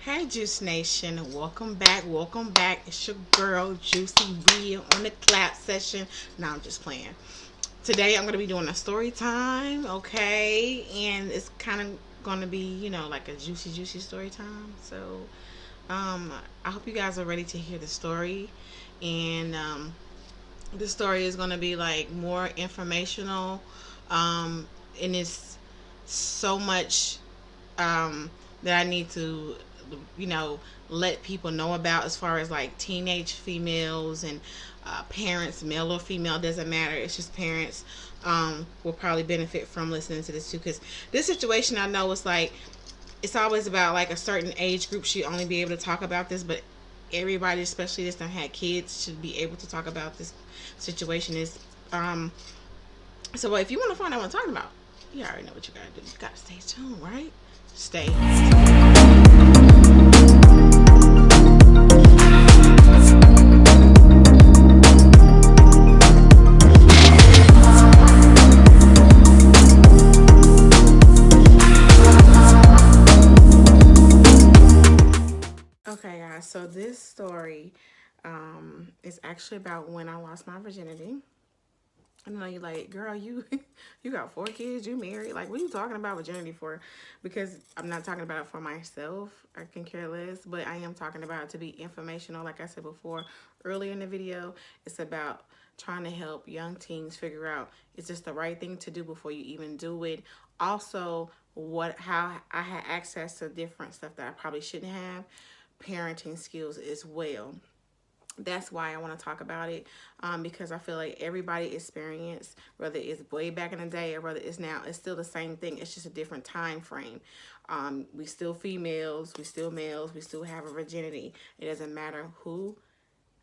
Hey Juice Nation, welcome back, welcome back. It's your girl Juicy B on the clap session. Now I'm just playing. Today I'm gonna be doing a story time, okay? And it's kind of gonna be, like a juicy story time. So, I hope you guys are ready to hear the story. And this story is gonna be like more informational. And it's so much that I need to, you know, let people know about as far as like teenage females and parents, male or female, doesn't matter. It's just parents will probably benefit from listening to this too. Because this situation, I know it's like, it's always about like a certain age group should only be able to talk about this, but everybody, especially this that had kids, should be able to talk about this situation. Is so if you want to find out what I'm talking about, you already know what you gotta do. You gotta stay tuned, right? Stay. Okay, guys. So this story is actually about when I lost my virginity. I know you like, girl, you you got 4 kids, you married. Like, what are you talking about virginity for? Because I'm not talking about it for myself. I can care less, but I am talking about it to be informational. Like I said before, earlier in the video, it's about trying to help young teens figure out is this the right thing to do before you even do it. Also, how I had access to different stuff that I probably shouldn't have, parenting skills as well. That's why I want to talk about it, because I feel like everybody experienced, whether it's way back in the day or whether it's now, it's still the same thing. It's just a different time frame. We still females, we still males, we still have a virginity. It doesn't matter who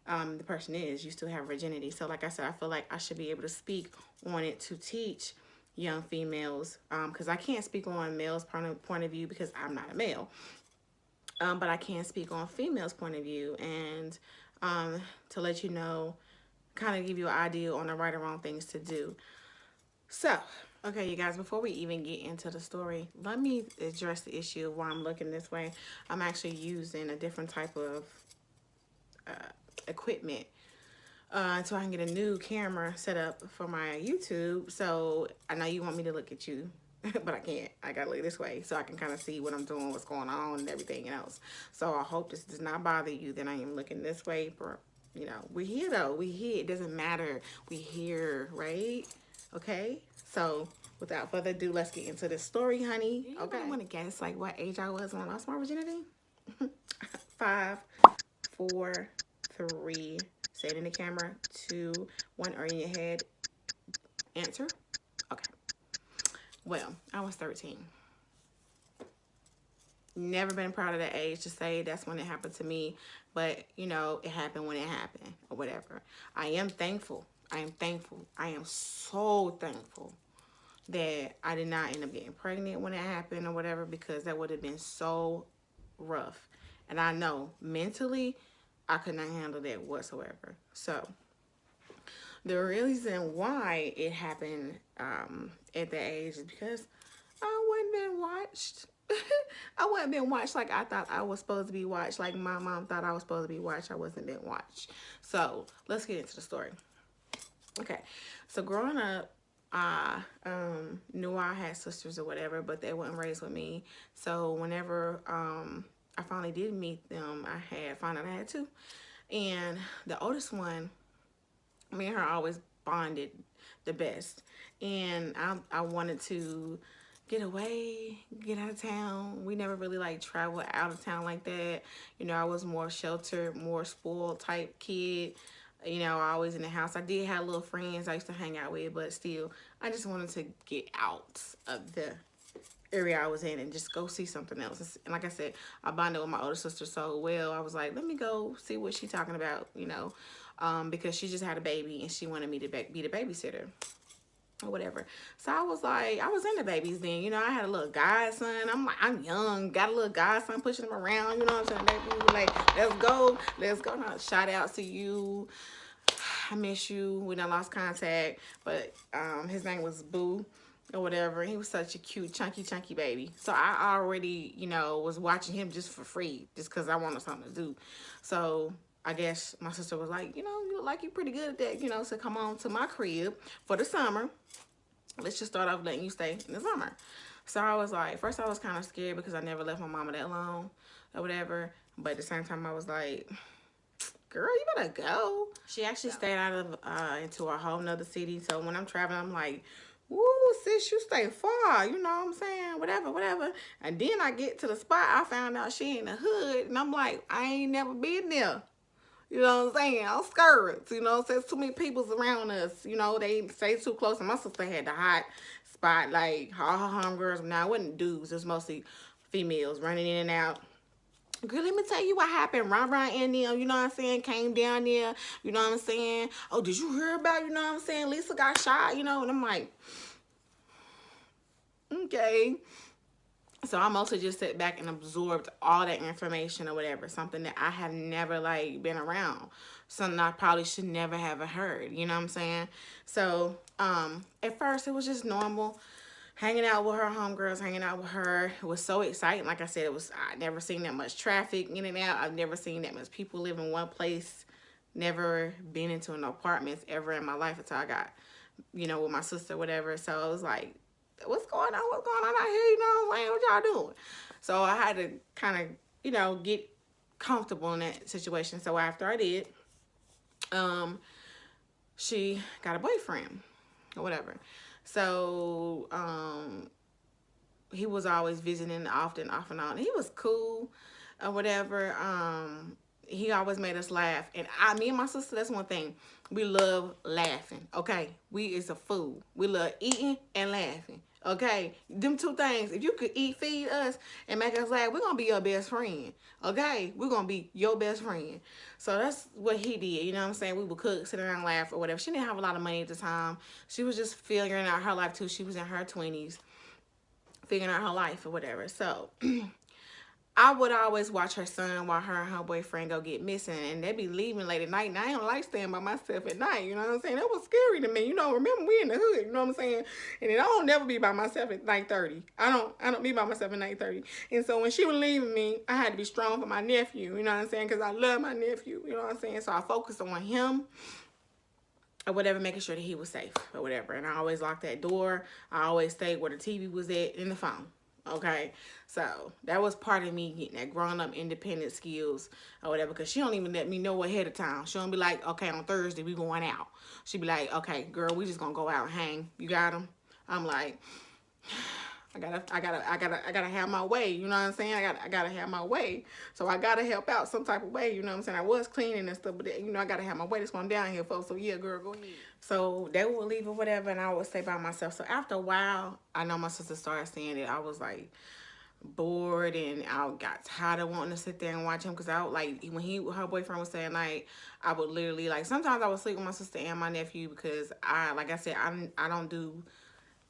the person is, you still have virginity. So like I said, I feel like I should be able to speak on it to teach young females, because I can't speak on males' point of view because I'm not a male. But I can speak on females' point of view and to let you know, kind of give you an idea on the right or wrong things to do. So, okay, you guys, before we even get into the story, let me address the issue of why I'm looking this way. I'm actually using a different type of equipment so I can get a new camera set up for my YouTube. So I know you want me to look at you, but I can't. I gotta look this way so I can kind of see what I'm doing, what's going on, and everything else. So I hope this does not bother you that I am looking this way. For we're here though. We here. It doesn't matter. We here, right? Okay. So without further ado, let's get into this story, honey. Okay. I want to guess like what age I was when I lost my virginity. 5, 4, 3. Say it in the camera. 2, 1, or in your head. Answer. Okay. Well, I was 13. Never been proud of that age to say that's when it happened to me, but it happened when it happened or whatever. I am thankful. I am thankful. I am so thankful that I did not end up getting pregnant when it happened or whatever, because that would have been so rough. And I know mentally I could not handle that whatsoever. So the reason why it happened at that age is because I wasn't being watched. I wasn't being watched like I thought I was supposed to be watched. Like my mom thought I was supposed to be watched. I wasn't being watched. So let's get into the story. Okay, so growing up, I knew I had sisters or whatever, but they weren't raised with me. So whenever I finally did meet them, I had found out I had two, and the oldest one, me and her always bonded the best. And I wanted to get away, get out of town. We never really like traveled out of town like that. I was more sheltered, more spoiled type kid. Always in the house. I did have little friends I used to hang out with, but still, I just wanted to get out of the area I was in and just go see something else. And like I said, I bonded with my older sister so well. I was like, let me go see what she's talking about, because she just had a baby and she wanted me to be the babysitter or whatever. So I was like, I was into babies then. I had a little godson. I'm young, got a little godson pushing him around. You know what I'm saying? Baby was like, let's go, let's go. Now, shout out to you. I miss you. We done lost contact, but his name was Boo. or whatever. He was such a cute, chunky baby. So I already, was watching him just for free, just because I wanted something to do. So I guess my sister was like, you look like you're pretty good at that, so come on to my crib for the summer. Let's just start off letting you stay in the summer. So I was like, first I was kind of scared because I never left my mama that long or whatever. But at the same time, I was like, girl, you better go. She actually stayed out of into a whole nother city. So when I'm traveling, I'm like, woo, sis, you stay far. You know what I'm saying? Whatever. And then I get to the spot, I found out she in the hood. And I'm like, I ain't never been there. You know what I'm saying? I'm scared. There's too many people's around us. They stay too close. And my sister had the hot spot, like all her homegirls. Now, it wasn't dudes. It was mostly females running in and out. Girl, let me tell you what happened. Ron and them, you know what I'm saying, came down there, you know what I'm saying? Oh, did you hear about, you know what I'm saying, Lisa got shot, And I'm like, okay. So I mostly just sat back and absorbed all that information or whatever, something that I have never, been around. Something I probably should never have heard, you know what I'm saying? So, at first, it was just normal. Hanging out with her homegirls, hanging out with her. It was so exciting. Like I said, I never seen that much traffic in and out. I've never seen that much people live in one place. Never been into an apartment ever in my life until I got, with my sister, whatever. So it was like, what's going on? What's going on out here? You know what I'm saying? What y'all doing? So I had to kind of, get comfortable in that situation. So after I did, she got a boyfriend or whatever. So, he was always visiting often, off and on. He was cool or whatever. He always made us laugh. And me and my sister, that's one thing. We love laughing, okay? We is a fool. We love eating and laughing, okay? Them two things. If you could feed us, and make us laugh, we're going to be your best friend, okay? We're going to be your best friend. So that's what he did, you know what I'm saying? We would cook, sit around, laugh, or whatever. She didn't have a lot of money at the time. She was just figuring out her life, too. She was in her 20s, figuring out her life or whatever. So I would always watch her son while her and her boyfriend go get missing, and they be leaving late at night, and I don't like staying by myself at night, you know what I'm saying? That was scary to me, remember we in the hood, you know what I'm saying? And then I don't never be by myself at 9:30. I don't be by myself at 9:30. And so when she was leaving me, I had to be strong for my nephew, you know what I'm saying? Because I love my nephew, you know what I'm saying? So I focused on him or whatever, making sure that he was safe or whatever. And I always locked that door. I always stayed where the TV was at in the phone. Okay, so that was part of me getting that grown-up independent skills or whatever, because she don't even let me know ahead of time. She don't be like, okay, on Thursday we going out. She be like, okay, girl, we just gonna go out and hang. You got them? I'm like, I gotta have my way. You know what I'm saying? I gotta have my way. So I gotta help out some type of way. You know what I'm saying? I was cleaning and stuff, but I gotta have my way. That's what I'm down here for. So yeah, girl, go ahead. So they would leave or whatever, and I would stay by myself. So after a while, I know my sister started seeing it. I was like bored, and I got tired of wanting to sit there and watch him, because I would, like, when her boyfriend was staying night, I would literally, like, sometimes I would sleep with my sister and my nephew, because like I said, I don't do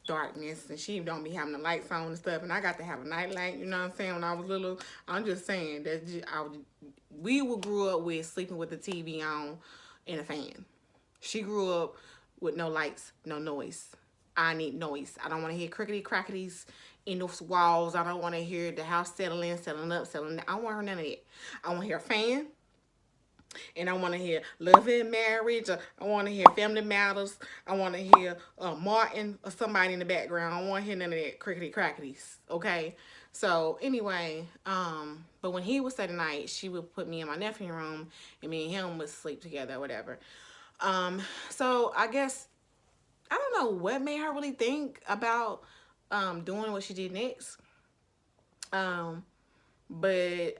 darkness, and she don't be having the lights on and stuff, and I got to have a night light, you know what I'm saying? When I was little, I'm just saying that we grew up with sleeping with the TV on and a fan. She grew up with no lights, no noise. I need noise. I don't want to hear crickety crackities in those walls. I don't want to hear the house settling up, settling down. I don't want to hear none of that. I want to hear a fan. And I want to hear Love and Marriage. I want to hear Family Matters. I want to hear Martin or somebody in the background. I don't want to hear none of that crickety crackities. Okay? So, anyway, but when he would stay the night, she would put me in my nephew's room, and me and him would sleep together or whatever. So, I guess, I don't know what made her really think about doing what she did next. But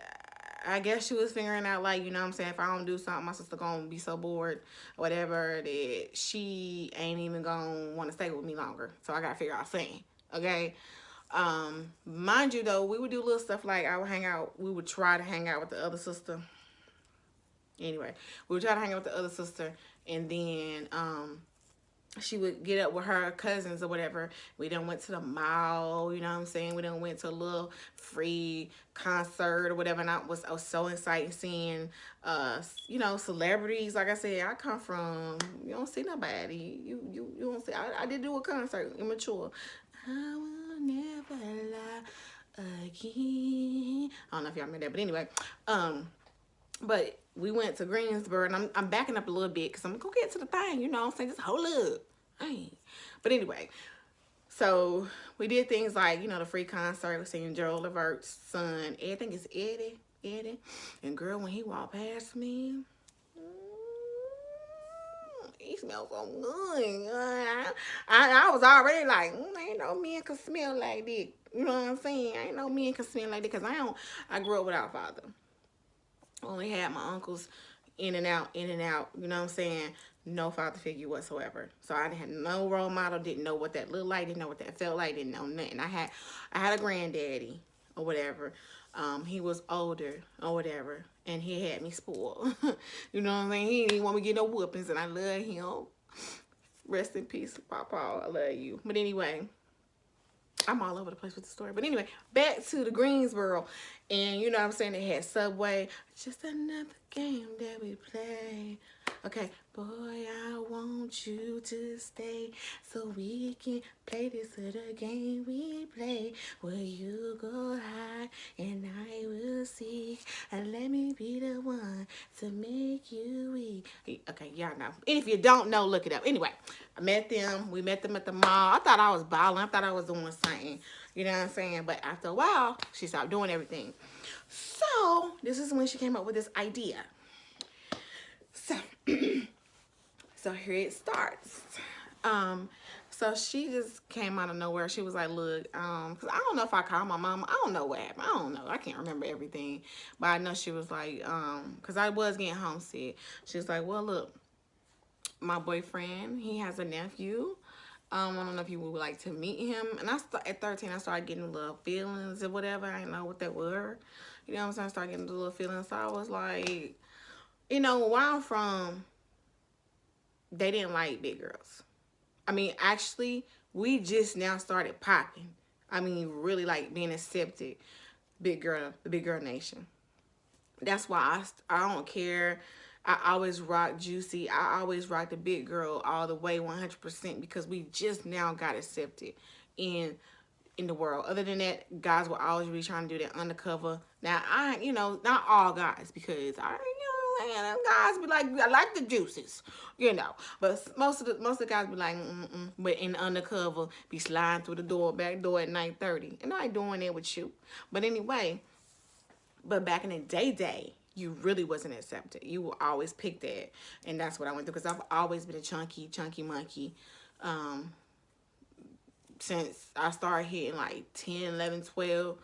I guess she was figuring out, like, you know what I'm saying, if I don't do something, my sister gonna be so bored or whatever that she ain't even gonna want to stay with me longer. So I gotta figure out something, okay? Mind you, though, we would do little stuff like we would try to hang out with the other sister. Anyway, we would try to hang out with the other sister, and then, she would get up with her cousins or whatever. We done went to the mall, you know what I'm saying? We done went to a little free concert or whatever, and I was so excited seeing, celebrities. Like I said, I come from, you don't see nobody. You don't see, I did do a concert, immature. I will never lie again. I don't know if y'all remember that, but anyway, but we went to Greensboro, and I'm backing up a little bit because I'm gonna go get to the thing, you know what I'm saying? Just hold up. But anyway, so we did things like, you know, the free concert. We seen Joel Levert's son. I think it's Eddie. And girl, when he walked past me, he smells so good. I was already like, ain't no men can smell like this. You know what I'm saying? Ain't no men can smell like this because I grew up without a father. Only had my uncles in and out, in and out. You know what I'm saying? No father figure whatsoever. So I had no role model. Didn't know what that looked like. Didn't know what that felt like. Didn't know nothing. I had a granddaddy or whatever. He was older or whatever, and he had me spoiled. You know what I'm saying? He didn't want me to get no whoopings, and I love him. Rest in peace, Papa. I love you. But anyway, I'm all over the place with the story. But anyway, back to the Greensboro. And you know what I'm saying? They had Subway. Just another game that we play. Okay. Boy, I want you to stay so we can play this little game we play. Where you go high and I will seek. And let me be the one to make you weak. Okay, y'all know. And if you don't know, look it up. Anyway, I met them. We met them at the mall. I thought I was balling. I thought I was doing something. You know what I'm saying? But after a while, she stopped doing everything. So, this is when she came up with this idea. So, so here it starts. So she just came out of nowhere. She was like, look, cause I don't know if I called my mama. I don't know what happened. I don't know. I can't remember everything. But I know she was like, cause I was getting homesick. She was like, well, look, my boyfriend, he has a nephew. I don't know if you would like to meet him. And at 13, I started getting little feelings or whatever. I didn't know what they were. You know what I'm saying? I started getting the little feelings. So I was like, you know, where I'm from, they didn't like big girls. I mean, actually, we just now started popping. I mean, really like being accepted. The big girl nation. That's why I don't care. I always rock Juicy. I always rock the big girl all the way 100% because we just now got accepted in the world. Other than that, guys will always be trying to do that undercover. Now, not all guys because guys be like, I like the juices, but most of the guys be like, but in the undercover, be sliding through the back door at 9:30, and I ain't doing it with you. But anyway, but back in the day, you really wasn't accepted. You were always picked at, and that's what I went through because I've always been a chunky monkey. Since I started hitting like 10, 11, 12,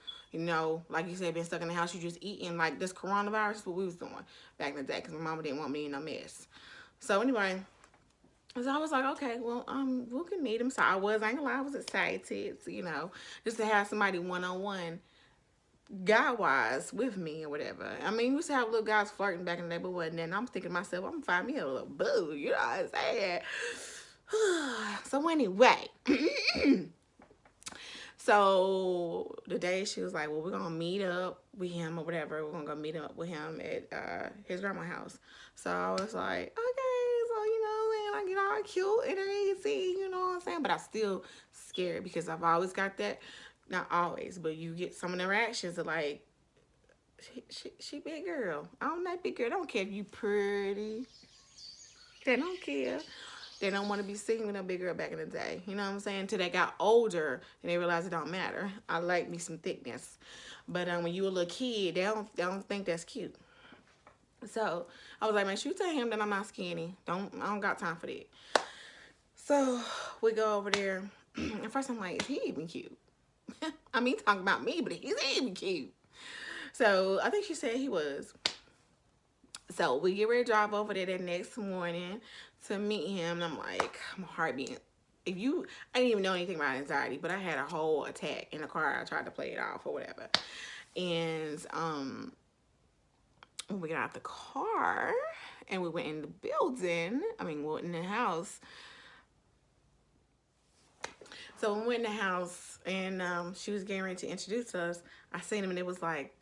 like you said, been stuck in the house, you just eating. Like this coronavirus is what we was doing back in the day because my mama didn't want me in a mess. So anyway, so I was like, okay, well, we can meet him. So I ain't gonna lie, I was excited, just to have somebody one-on-one, guy-wise, with me or whatever. I mean, we used to have little guys flirting back in the day, but wasn't that. And I'm thinking to myself, I'm gonna find me a little boo, you know what I'm saying? So anyway, so the day she was like, well, we're gonna meet up with him or whatever. We're gonna go meet up with him at his grandma's house. So I was like, okay, so I get all cute and easy, you know what I'm saying? But I still scared because I've always got that, not always, but you get some of the reactions of like, she big girl. I don't like big girl. I don't care if you pretty. They don't care. They don't want to be seen with a big girl back in the day. You know what I'm saying? Until they got older and they realized it don't matter. I like me some thickness. But when you a little kid, they don't think that's cute. So I was like, man, you tell him that I'm not skinny. I don't got time for that. So we go over there. At first I'm like, is he even cute? I mean, talking about me, but he's even cute. So I think she said he was. So we get ready to drive over there the next morning to meet him. And I'm like, my heart beating. I didn't even know anything about anxiety, but I had a whole attack in the car. I tried to play it off or whatever. And when we got out the car and we went in the building, we went in the house. So we went in the house and she was getting ready to introduce us. I seen him and it was like,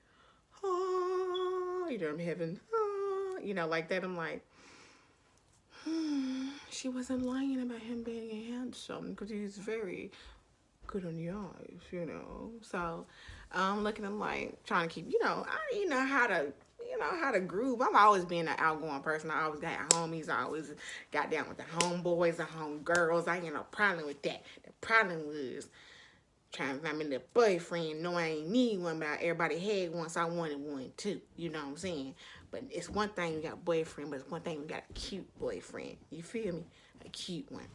oh, I'm heaven. Like that. I'm like, she wasn't lying about him being handsome because he's very good on the eyes, you know. So I'm looking at him like trying to keep, you know, I you know how to how to groove. I've always been an outgoing person. I always got homies. I always got down with the homeboys, the homegirls. I ain't no problem with that. The problem was trying to find me a boyfriend. No, I ain't need one, but everybody had one, so I wanted one too. You know what I'm saying? But it's one thing you got a boyfriend, but it's one thing you got a cute boyfriend. You feel me? A cute one.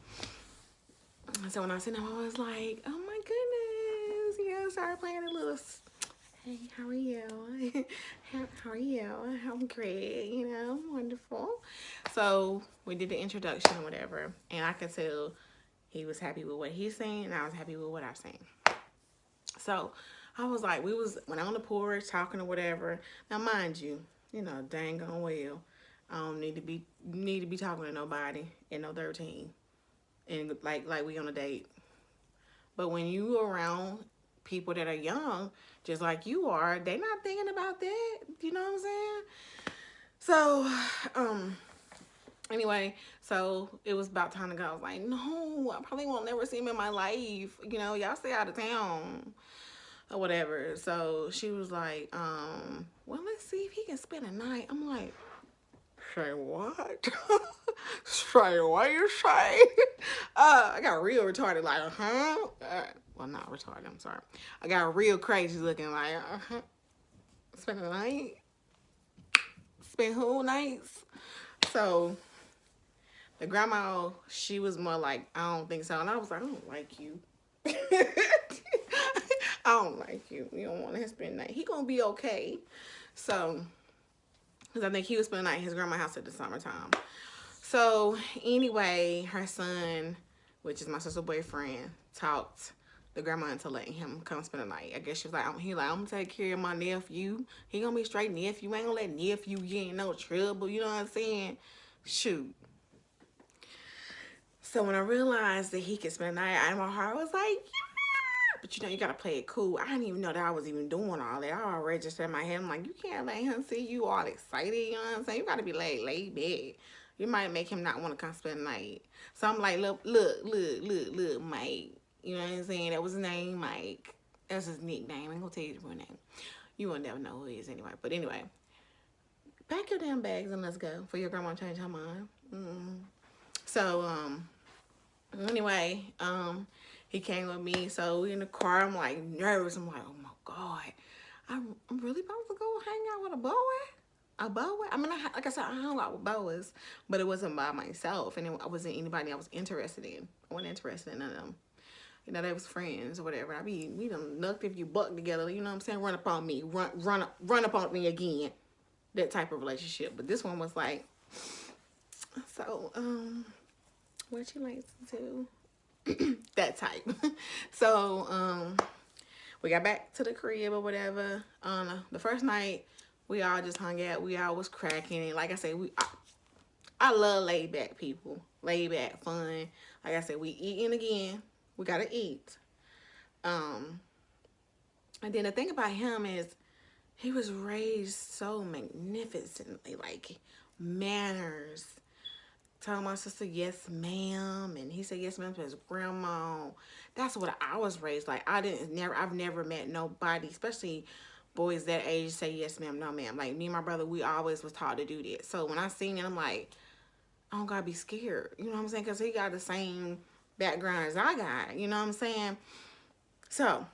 So when I seen him, I was like, oh my goodness. You know, started playing a little, hey, how are you? How are you? I'm great, you know, wonderful. So we did the introduction or whatever, and I could tell he was happy with what he's saying, and I was happy with what I'm saying. So I was like, we was when on the porch talking or whatever. Now mind you, dang on well, I don't need to be talking to nobody at no 13, and like we on a date. But when you around people that are young, just like you are, they not thinking about that. You know what I'm saying? So, anyway, so it was about time to go. I was like, no, I probably won't never see him in my life. Y'all stay out of town or whatever. So she was like, well, let's see if he can spend a night. I'm like, say what? Say what you say? I got real retarded, like, well, not retarded, I'm sorry. I got real crazy looking, like, spend a night? Spend whole nights? So, the grandma, she was more like, I don't think so. And I was like, I don't like you. I don't like you. You don't want to spend the night. He gonna be okay. So, because I think he was spending the night at his grandma's house at the summertime. So anyway, her son, which is my sister's boyfriend, talked the grandma into letting him come spend the night. I guess she was like, I'm gonna take care of my nephew. He gonna be straight nephew. Ain't gonna let nephew get in no trouble. You know what I'm saying? Shoot. So when I realized that he could spend the night, in my heart was like, yeah. But you gotta play it cool. I didn't even know that I was even doing all that. I already just in my head, I'm like, you can't let him see you all excited. You know what I'm saying? You gotta be laid back. You might make him not want to come spend the night. So I'm like, look, Mike. You know what I'm saying? That was his name, Mike. That's his nickname. I ain't gonna tell you the real name. You will never know who he is anyway. But anyway, pack your damn bags and let's go for your grandma to change her mind. So, anyway, he came with me. So we in the car. I'm like nervous. I'm like, oh my God. I'm really about to go hang out with a boy? A boa? I mean, like I said, I hung out with boas, but it wasn't by myself, and I wasn't anybody I was interested in. I wasn't interested in none of them. They was friends or whatever. We done knucked if you buck together. You know what I'm saying? Run up on me, run up on me again. That type of relationship. But this one was like, so what you like to do? That type. So we got back to the crib or whatever. The first night, we all just hung out. We all was cracking. And like I said, I love laid back people. Laid back, fun. Like I said, we eating again. We gotta eat. And then the thing about him is he was raised so magnificently, like manners. Telling my sister yes ma'am, and he said yes ma'am to his grandma. That's what I was raised like. I've never met nobody, especially boys that age, say yes ma'am, no ma'am. Like me and my brother, we always was taught to do that. So when I seen it, I'm like, I don't gotta be scared. You know what I'm saying? Because he got the same background as I got. You know what I'm saying? So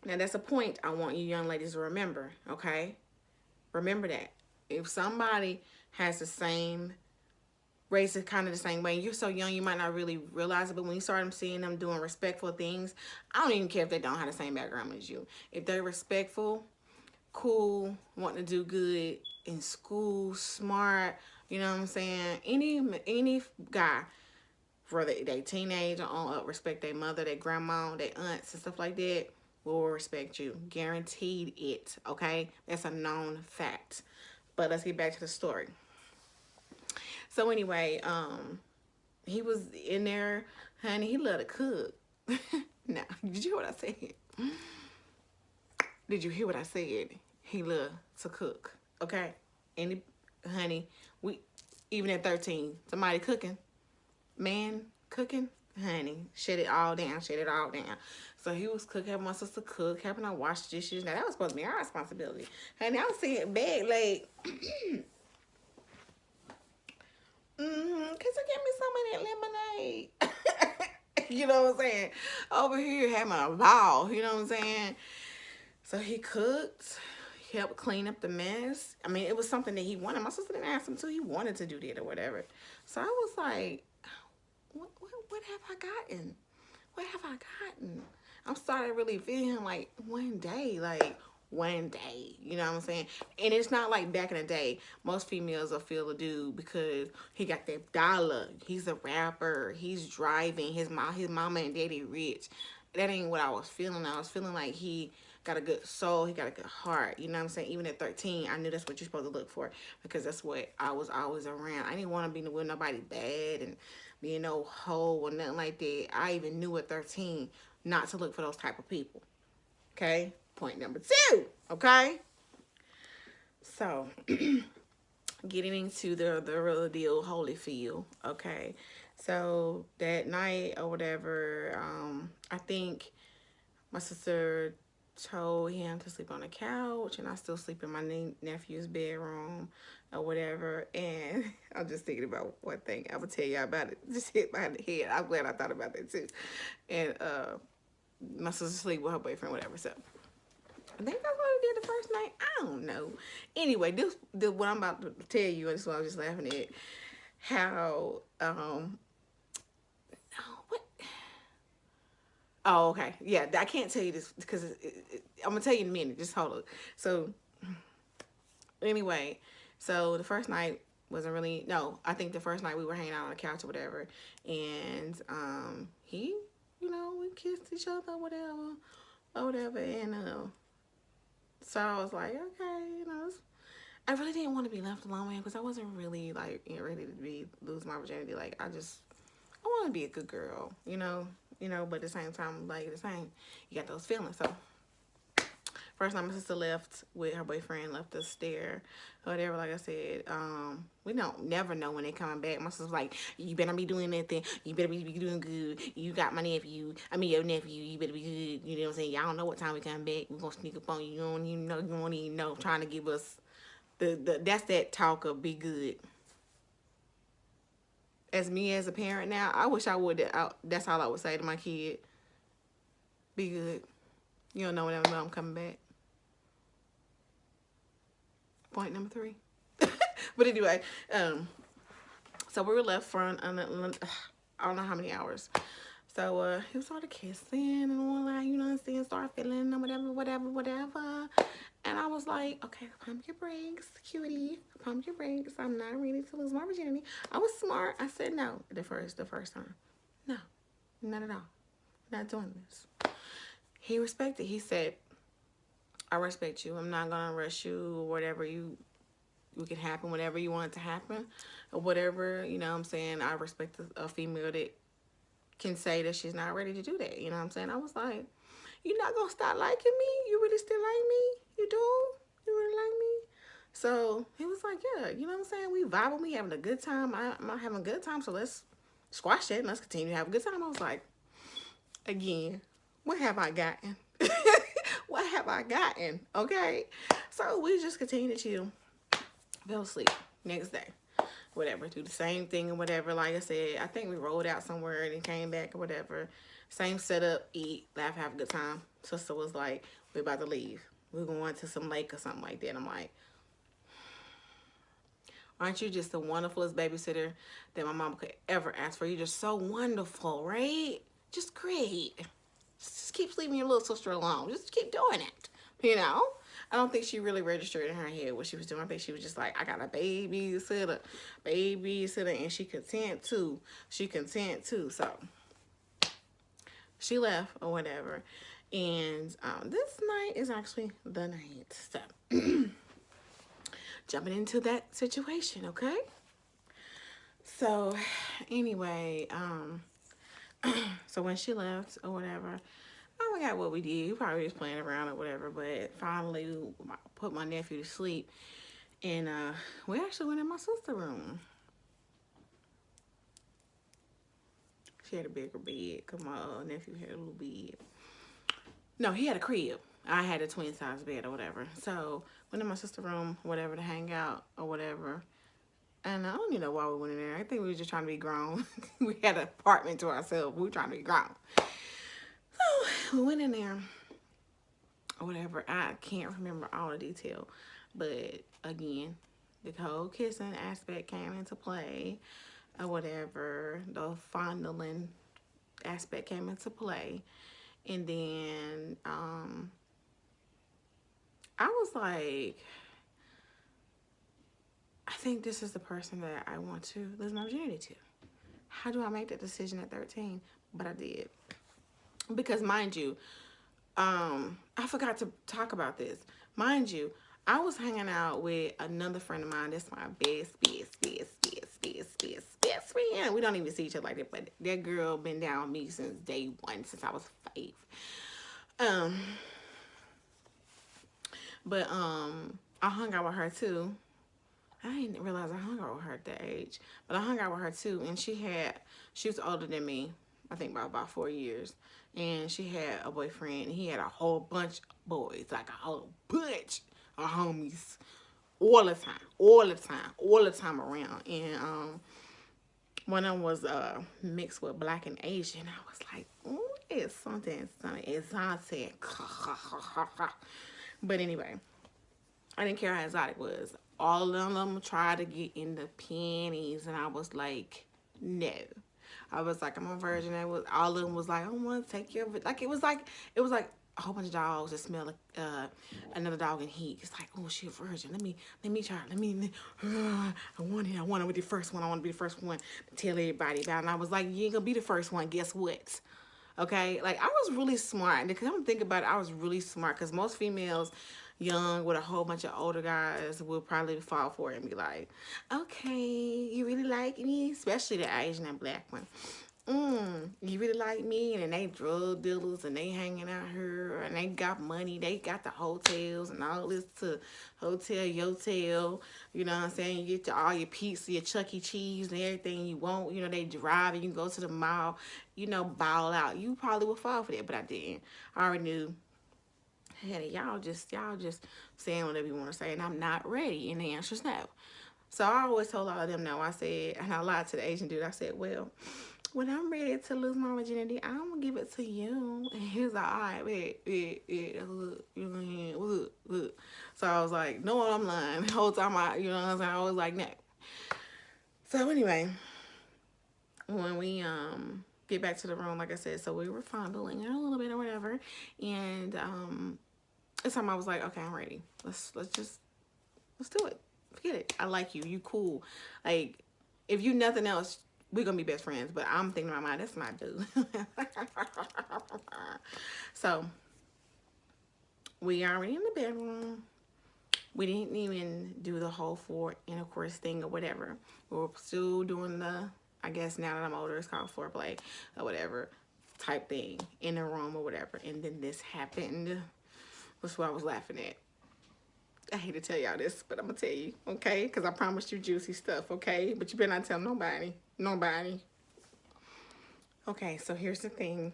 now that's a point I want you young ladies to remember. Okay, remember that if somebody has the same raised kind of the same way. And you're so young, you might not really realize it, but when you start seeing them doing respectful things, I don't even care if they don't have the same background as you. If they're respectful, cool, wanting to do good in school, smart, you know what I'm saying? Any guy, whether they teenage or on up, respect their mother, their grandma, their aunts and stuff like that, will respect you. Guaranteed it, okay? That's a known fact. But let's get back to the story. So anyway, he was in there, honey, he loved to cook. Now, did you hear what I said? Did you hear what I said? He loved to cook, okay? And honey, we, even at 13, somebody cooking, man cooking, honey, shut it all down, shut it all down. So he was cooking, having my sister cook, having her wash dishes. Now that was supposed to be our responsibility. Honey, I was sitting back like, cause I get me some of that lemonade. You know what I'm saying? Over here having a ball, you know what I'm saying? So he cooked, helped clean up the mess. I mean, it was something that he wanted. My sister didn't ask him to. He wanted to do that or whatever. So I was like, what have I gotten? What have I gotten? I'm starting to really feel him like one day, you know what I'm saying? And it's not like back in the day, most females will feel a dude because he got that dollar. He's a rapper. He's driving. His mama and daddy rich. That ain't what I was feeling. I was feeling like he got a good soul. He got a good heart. You know what I'm saying? Even at 13, I knew that's what you're supposed to look for because that's what I was always around. I didn't want to be with nobody bad and being no hoe or nothing like that. I even knew at 13 not to look for those type of people. Okay? Point number 2. Okay? So, getting into the real deal Holyfield. Okay? So, that night or whatever, I think my sister told him to sleep on the couch, and I still sleep in my nephew's bedroom or whatever. And I'm just thinking about one thing. I will tell y'all about it. Just hit my head. I'm glad I thought about that too. And my sister sleep with her boyfriend, whatever. So I think that's what we did the first night. I don't know. Anyway, this what I'm about to tell you, and this is what I was just laughing at. How what? Oh, okay. Yeah, I can't tell you this because I'm gonna tell you in a minute. Just hold on. So anyway, so the first night wasn't really, no, I think the first night we were hanging out on the couch or whatever, and he, you know, we kissed each other or whatever, and so I was like, okay, you know, I really didn't want to be left alone, man, because I wasn't really like ready to lose my virginity. Like I want to be a good girl, but at the same time, like the same, you got those feelings. So first time my sister left with her boyfriend, left us there, whatever. Like I said, we don't never know when they coming back. My sister's like, you better be doing that thing. You better be doing good. You got my nephew. I mean your nephew. You better be good. You know what I'm saying? Y'all don't know what time we come back. We gonna sneak up on you. You don't even know. You won't even know. Trying to give us that's that talk of be good. As me as a parent now, I wish I would. That's all I would say to my kid. Be good. You don't know when I'm coming back. Point number 3. But anyway, so we were left for I don't know how many hours. So he was sort of kissing and all that, you know what I'm saying, start feeling and whatever. And I was like, okay, pump your brakes, cutie, pump your brakes. I'm not ready to lose my virginity. I was smart. I said no the first time. No, not at all. Not doing this. He respected. He said, I respect you. I'm not gonna rush you or whatever. We can happen whenever you want it to happen or whatever, you know what I'm saying? I respect a female that can say that she's not ready to do that, you know what I'm saying? I was like, you're not gonna stop liking me? You really still like me? You do? You really like me? So he was like, yeah, you know what I'm saying? We vibing, we having a good time. I'm having a good time, so let's squash that and let's continue to have a good time. I was like, again, what have I gotten? What have I gotten? Okay? So we just continue to chill. Fell asleep next day, whatever, do the same thing or whatever. Like I said, I think we rolled out somewhere and came back or whatever. Same setup, eat, laugh, have a good time. Sister was like, we're about to leave. We're going to some lake or something like that. I'm like, aren't you just the wonderfulest babysitter that my mom could ever ask for? You're just so wonderful, right? Just great. Just keep leaving your little sister alone. Just keep doing it, you know? I don't think she really registered in her head what she was doing. I think she was just like, I got a babysitter, and she content too. So she left or whatever. And this night is actually the night. So jumping into that situation, okay? So anyway, so when she left or whatever, I forgot what we did. We probably was playing around or whatever, but finally put my nephew to sleep. And we actually went in my sister's room. She had a bigger bed because my nephew had a little bed. No, he had a crib. I had a twin size bed or whatever. So went in my sister's room, whatever, to hang out or whatever. And I don't even know why we went in there. I think we were just trying to be grown. We had an apartment to ourselves. We were trying to be grown. So we went in there or whatever. I can't remember all the detail. But again, the whole kissing aspect came into play or whatever. The fondling aspect came into play. And then I was like, I think this is the person that I want to lose my virginity to. How do I make that decision at 13? But I did. Because mind you, I forgot to talk about this. Mind you, I was hanging out with another friend of mine. That's my best friend. We don't even see each other like that, but that girl been down with me since day one, since I was 5. But I hung out with her too. I didn't realize I hung out with her at that age, but I hung out with her too, and she was older than me. I think by about 4 years, and she had a boyfriend. And he had a whole bunch of boys, like a whole bunch of homies, all the time around. And one of them was mixed with black and Asian. I was like, ooh, it's something exotic. But anyway, I didn't care how exotic it was. All of them tried to get in the panties, and I was like, no. I was like, I'm a virgin. All of them was like, I want to take care of it. Like it was like a whole bunch of dogs that smell like another dog in heat. It's like, oh, she a virgin. Let me try. I want it. I want to be the first one. I want to be the first one to tell everybody about it. And I was like, you ain't gonna be the first one. Guess what? Okay, like I was really smart. Because I'm thinking about it, I was really smart. Because most females, young with a whole bunch of older guys, will probably fall for it and be like, okay, you really like me? Especially the Asian and black one. You really like me? And then they drug dealers and they hanging out here and they got money. They got the hotels and all this to hotel, yotel. You know what I'm saying? You get all your pizza, your Chuck E. Cheese and everything you want. You know, they drive and you can go to the mall, you know, ball out. You probably would fall for that, but I didn't. I already knew. Hey, y'all just saying whatever you want to say, and I'm not ready. And the answer's no. So I always told all of them no. I said, and I lied to the Asian dude. I said, well, when I'm ready to lose my virginity, I'm gonna give it to you. And he was like, all right, wait, look. So I was like, no, I'm lying. The whole time you know what I'm saying? I was like, no. So anyway, when we get back to the room, like I said, so we were fondling her a little bit or whatever, and this time I was like, okay, I'm ready. Let's do it. Forget it. I like you. You cool. Like, if you nothing else, we're gonna be best friends. But I'm thinking in my mind, that's my dude. So we already in the bedroom. We didn't even do the whole 4 intercourse thing or whatever. We were still doing the, I guess now that I'm older, it's called foreplay or whatever type thing in the room or whatever. And then this happened. That's what I was laughing at. I hate to tell y'all this, but I'm gonna tell you, okay? Because I promised you juicy stuff, okay? But you better not tell nobody. Okay, so here's the thing.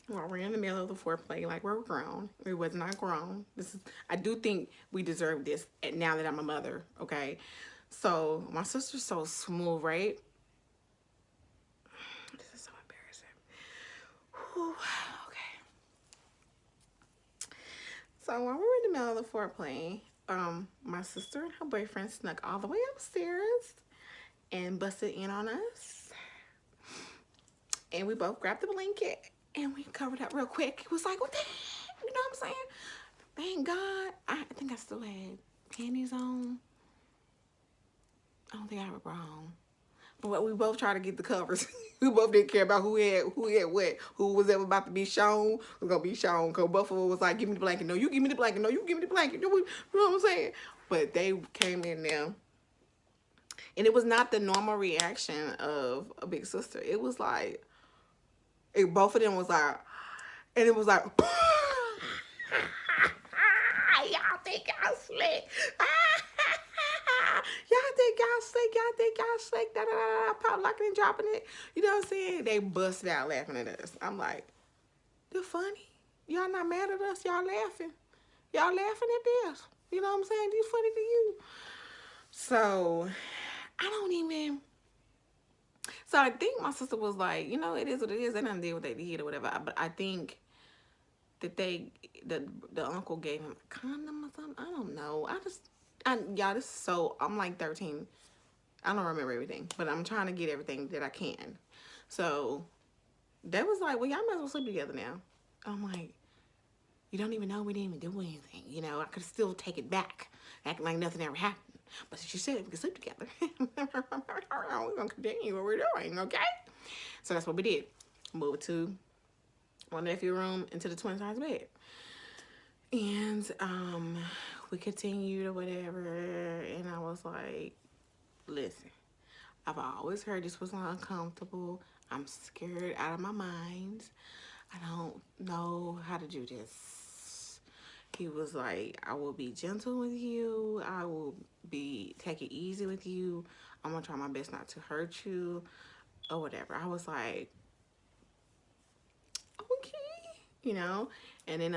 Well, we're in the middle of the foreplay, like we're grown. We was not grown. I do think we deserve this now that I'm a mother, okay? So my sister's so smooth, right? This is so embarrassing. Whew. So while we were in the middle of the foreplay, my sister and her boyfriend snuck all the way upstairs and busted in on us. And we both grabbed the blanket and we covered up real quick. It was like, what the heck? You know what I'm saying? Thank God. I think I still had panties on. I don't think I have a bra on. But we both tried to get the covers. We both didn't care about who had what. Who was ever about to be shown was gonna be shown. Because both of us was like, give me the blanket. No, you give me the blanket. No, you give me the blanket. You know what I'm saying? But they came in there. And it was not the normal reaction of a big sister. It was like, both of them was like, and it was like, y'all think y'all slick. Y'all think y'all slick. y'all think y'all slick, da da da da, pop locking and dropping it. You know what I'm saying? They busted out laughing at us. I'm like, they're funny. Y'all not mad at us. Y'all laughing. Y'all laughing at this. You know what I'm saying? These funny to you. So I don't even. So I think my sister was like, you know, it is what it is. They done did what they did or whatever. But I think that the uncle gave him a condom or something. I don't know. Y'all, this is so. I'm like 13. I don't remember everything, but I'm trying to get everything that I can. So that was like, well, y'all might as well sleep together now. I'm like, you don't even know we didn't even do anything. You know, I could still take it back, acting like nothing ever happened. But since you said we could sleep together, we're gonna continue what we're doing, okay? So that's what we did. Moved to my nephew room into the twin size bed, and we continued or whatever. And I was like, listen, I've always heard this was uncomfortable. I'm scared out of my mind. I don't know how to do this. He was like, I will be gentle with you. I will take it easy with you. I'm gonna try my best not to hurt you or whatever. I was like, okay, you know, and then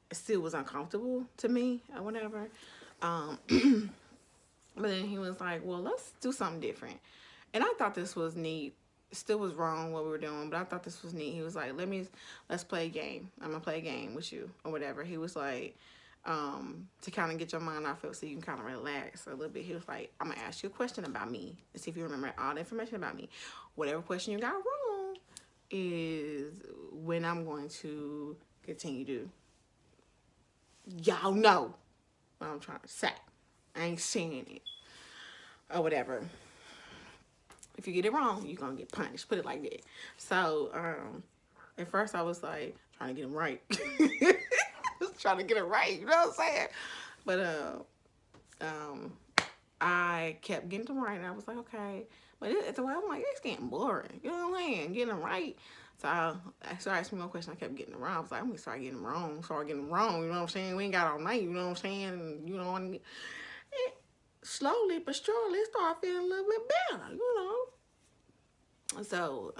it still was uncomfortable to me or whatever. But then he was like, well, let's do something different. And I thought this was neat. Still was wrong what we were doing, but I thought this was neat. He was like, let's play a game. I'm gonna play a game with you or whatever. He was like, to kind of get your mind off it so you can kind of relax a little bit. He was like, I'm gonna ask you a question about me and see if you remember all the information about me. Whatever question you got wrong is when I'm going to continue to, y'all know what I'm trying to say. I ain't saying it or whatever. If you get it wrong, you're gonna get punished. Put it like that. So, at first I was like trying to get him right. Just trying to get it right, you know what I'm saying? But I kept getting them right, and I was like, okay. But at the way I'm like, it's getting boring. You know what I'm saying? Getting them right. So I started asking me more questions. I kept getting them wrong. I was like, I'm gonna start getting them wrong. Start getting them wrong. You know what I'm saying? We ain't got all night. You know what I'm saying? And, you know, and slowly but surely, it started feeling a little bit better. You know. So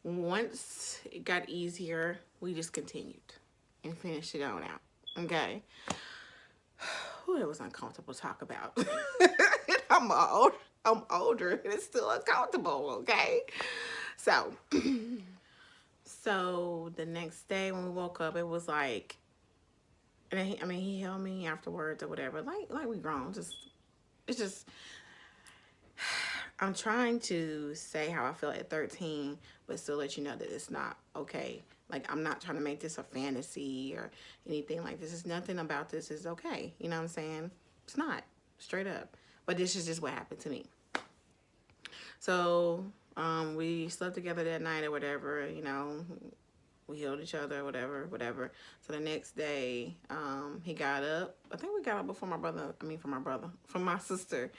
once it got easier, we just continued and finished it on out. Okay. Ooh, it was uncomfortable to talk about. I'm old. I'm older, and it's still uncomfortable. Okay. So, so the next day when we woke up, it was like, and he held me afterwards or whatever. Like we grown. It's just. I'm trying to say how I felt at 13, but still let you know that it's not okay. Like, I'm not trying to make this a fantasy or anything like this. It's nothing about this is okay. You know what I'm saying? It's not. Straight up. But this is just what happened to me. So, we slept together that night or whatever, you know. We held each other, whatever. So the next day, he got up. I think we got up before from my sister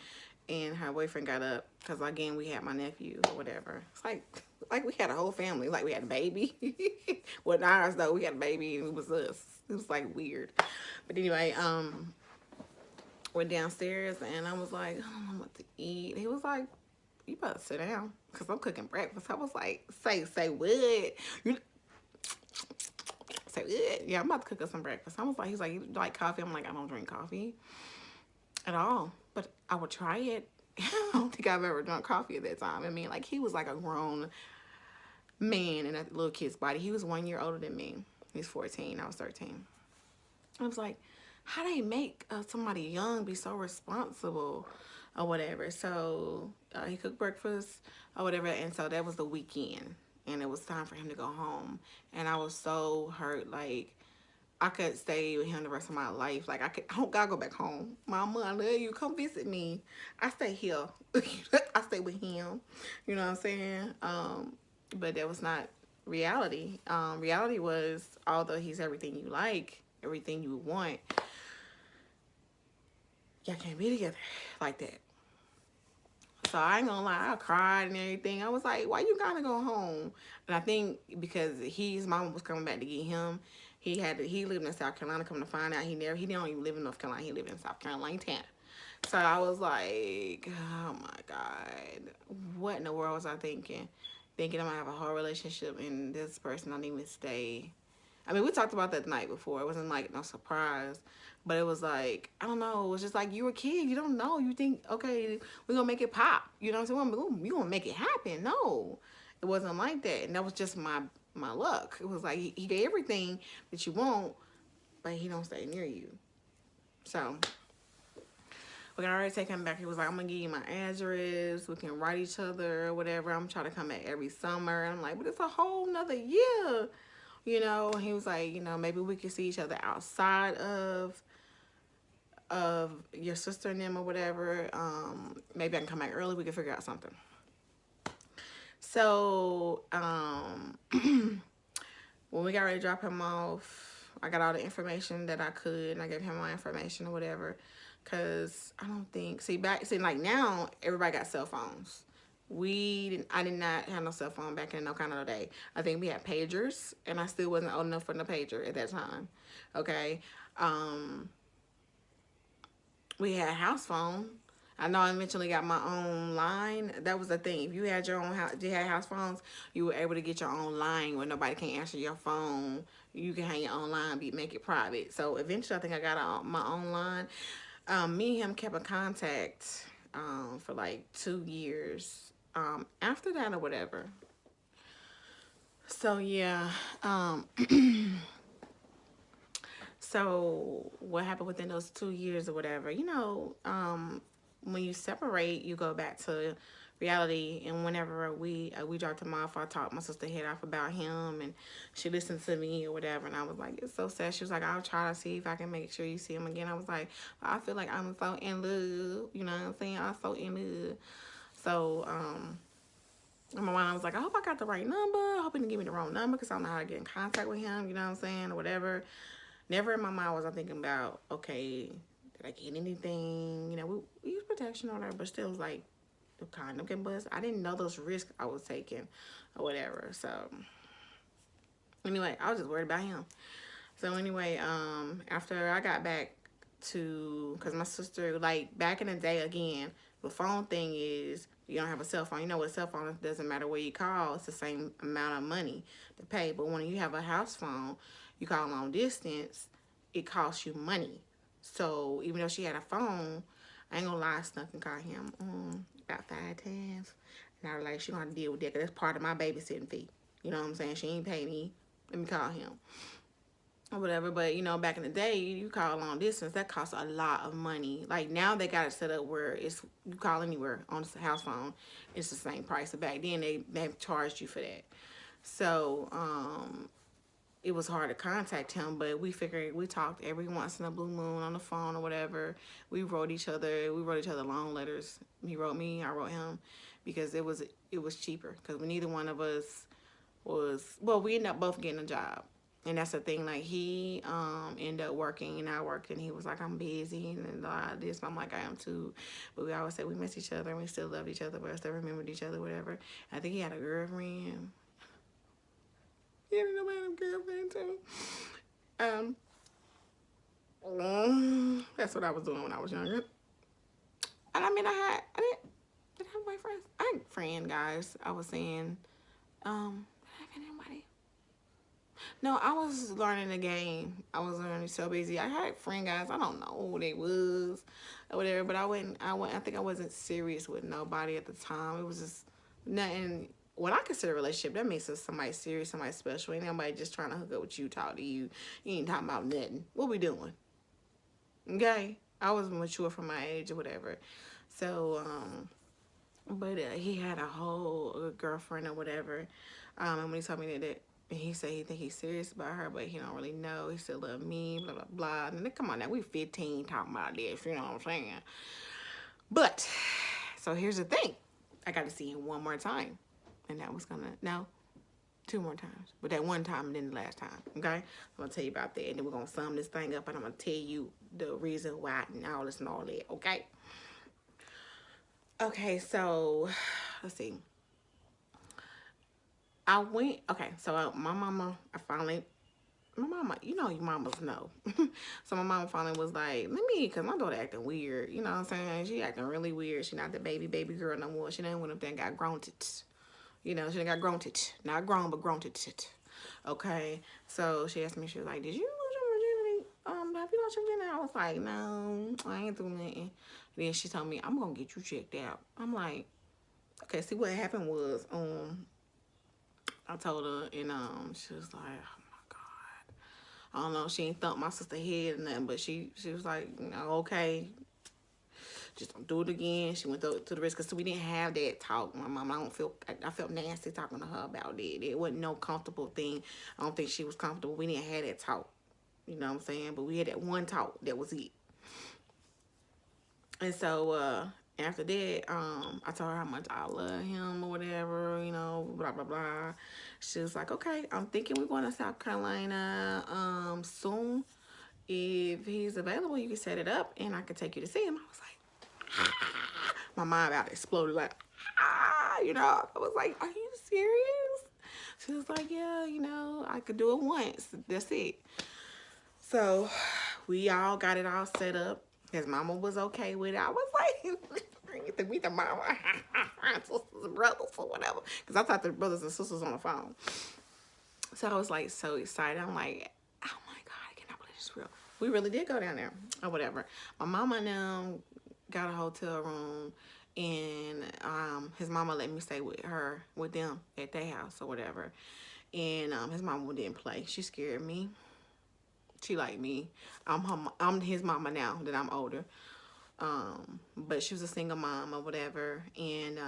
and her boyfriend got up. Because, again, we had my nephew or whatever. It's like we had a whole family. Like, we had a baby. Well, not ours, though. We had a baby, and it was us. It was, like, weird. But anyway, went downstairs, and I was like, I don't know what to eat. He was like, you better sit down, because I'm cooking breakfast. I was like, say what? Say what? Yeah, I'm about to cook us some breakfast. I was like, he's like, you like coffee? I'm like, I don't drink coffee at all, but I would try it. I don't think I've ever drunk coffee at that time. I mean, like, he was like a grown man in a little kid's body. He was 1 year older than me. He's 14. I was 13. I was like, how they make somebody young be so responsible or whatever. So he cooked breakfast or whatever, and so that was the weekend, and it was time for him to go home. And I was so hurt, like, I could stay with him the rest of my life. Like, I don't gotta go back home. Mama, I love you. Come visit me. I stay here. I stay with him. You know what I'm saying? But that was not reality. Reality was, although he's everything you like, everything you want, y'all can't be together like that. So I ain't gonna lie, I cried and everything. I was like, why you gotta go home? And I think because his mama was coming back to get him, He lived in South Carolina. Come to find out, he don't even live in North Carolina. He lived in South Carolina. So I was like, oh my God, what in the world was I thinking? Thinking I'm gonna have a whole relationship and this person don't even stay. I mean, we talked about that the night before. It wasn't like no surprise, but it was like, I don't know. It was just like you were a kid. You don't know. You think, okay, we're gonna make it pop. You know what I'm saying? You gonna make it happen? No, it wasn't like that. And that was just my luck. It was like he gave everything that you want, but he don't stay near you. So we can already take him back. He was like, I'm gonna give you my address. We can write each other or whatever. I'm trying to come back every summer. And I'm like, but it's a whole nother year. You know, he was like, you know, maybe we could see each other outside of your sister and them or whatever. Maybe I can come back early. We can figure out something. So, when we got ready to drop him off, I got all the information that I could, and I gave him my information or whatever. Cause I don't think, like now everybody got cell phones. I did not have no cell phone back in no kind of day. I think we had pagers, and I still wasn't old enough for the pager at that time. Okay, we had a house phone. I know I eventually got my own line. That was the thing. If you had your own house, you had house phones, you were able to get your own line where nobody can answer your phone. You can have your own line, make it private. So eventually, I think I got my own line. Me and him kept in contact for like 2 years. After that or whatever. So yeah. So what happened within those 2 years or whatever? You know, when you separate, you go back to reality. And whenever we dropped him off, I talked my sister head off about him, and she listened to me or whatever. And I was like, it's so sad. She was like, I'll try to see if I can make sure you see him again. I was like, I feel like I'm so in love. You know what I'm saying? I'm so in love. So in my mind, I was like, I hope I got the right number. I hope he didn't give me the wrong number because I don't know how to get in contact with him. You know what I'm saying? Or whatever. Never in my mind was I thinking about, okay, did I get anything? You know, we use protection on her, but still was like, the condom can bust. I didn't know those risks I was taking or whatever. So anyway, I was just worried about him. So anyway, after I got back because my sister, like back in the day again, the phone thing is you don't have a cell phone. You know what, a cell phone, it doesn't matter where you call, it's the same amount of money to pay. But when you have a house phone, you call long distance, it costs you money. So even though she had a phone, I ain't gonna lie, I snuck and called him about 5 times. And I was like, she gonna deal with that because that's part of my babysitting fee. You know what I'm saying? She ain't pay me. Let me call him. Or whatever. But you know, back in the day, you call long distance, that costs a lot of money. Like now they got it set up where it's you call anywhere on the house phone, it's the same price. So back then they charged you for that. So it was hard to contact him, but we figured we talked every once in a blue moon on the phone or whatever. We wrote each other long letters. He wrote me, I wrote him, because it was cheaper because neither one of us we ended up both getting a job. And that's the thing, like he ended up working and I worked, and he was like, I'm busy and a lot of this. I'm like, I am too. But we always said we miss each other and we still loved each other, but I still remembered each other, whatever. I think he had a girlfriend. He had a random girlfriend too. That's what I was doing when I was younger. And I mean, I didn't have boyfriends. I had friend guys. I was saying, did I have anybody? No, I was learning the game. I was learning so busy. I had friend guys. I don't know who they was or whatever, but I think I wasn't serious with nobody at the time. It was just nothing. When I consider a relationship, that makes us somebody serious, somebody special. Ain't nobody just trying to hook up with you, talk to you. You ain't talking about nothing. What we doing? Okay? I was mature for my age or whatever. So, but he had a whole girlfriend or whatever. And when he told me that he said he think he's serious about her, but he don't really know. He still love me, blah, blah, blah. And then, come on now, we 15 talking about this, you know what I'm saying? But, so here's the thing. I got to see him one more time. And that was no, 2 more times. But that one time and then the last time, okay? I'm going to tell you about that. And then we're going to sum this thing up, and I'm going to tell you the reason why and all this and all that, okay? Okay, so, let's see. My mama, I finally my mama, you know, your mamas know. So my mama finally was like, let me, because my daughter acting weird. You know what I'm saying? She acting really weird. She not the baby girl no more. She done went up there and got grounded. You know, she done got grounded. Not grown, but grounded. Okay. So she asked me, she was like, did you lose your virginity? Have you lost your virginity? I was like, no, I ain't doing nothing. Then she told me, I'm going to get you checked out. I'm like, okay, see what happened was, I told her, and she was like, oh my God. I don't know, she ain't thumped my sister head or nothing, but she was like, you know, okay, just don't do it again. She went to the risk because we didn't have that talk. My mom, I felt nasty talking to her about it. It wasn't no comfortable thing. I don't think she was comfortable. We didn't have that talk. You know what I'm saying? But we had that one talk. That was it. And so after that, I told her how much I love him or whatever, you know, blah blah blah. She was like, okay, I'm thinking we're going to South Carolina soon. If he's available, you can set it up and I can take you to see him. I was like, my mind about exploded, like, you know. I was like, are you serious? She was like, yeah, you know, I could do it once. That's it. So we all got it all set up. His mama was okay with it. I was like, you think we the mama, sisters and brothers or whatever. Because I talked to brothers and sisters on the phone. So I was like so excited. I'm like, oh my God, I cannot believe this is real. We really did go down there or whatever. My mama and them got a hotel room, and his mama let me stay with them at their house or whatever. And his mama didn't play. She scared me. She like me. I'm his mama now that I'm older. But she was a single mom or whatever, and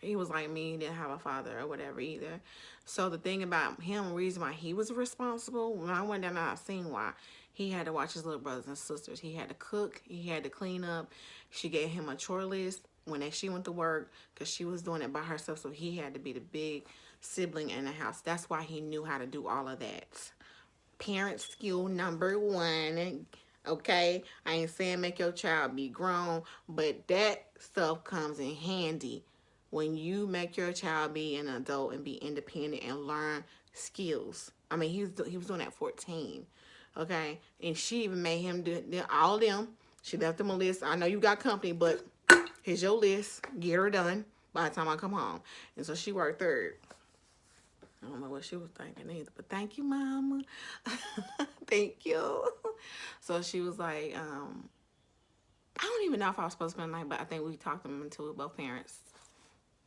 he was like me, didn't have a father or whatever either. So the thing about him, the reason why he was responsible, when I went down there, I seen why. He had to watch his little brothers and sisters. He had to cook. He had to clean up. She gave him a chore list when she went to work because she was doing it by herself. So he had to be the big sibling in the house. That's why he knew how to do all of that. Parent skill number one. Okay, I ain't saying make your child be grown, but that stuff comes in handy when you make your child be an adult and be independent and learn skills. I mean, he was doing that at 14. Okay, and she even made him do all of them. She left him a list. I know you got company, but here's your list. Get her done by the time I come home. And so she worked third. I don't know what she was thinking either, but thank you, Mama. Thank you. So she was like, I don't even know if I was supposed to spend the night, but I think we talked them into both parents.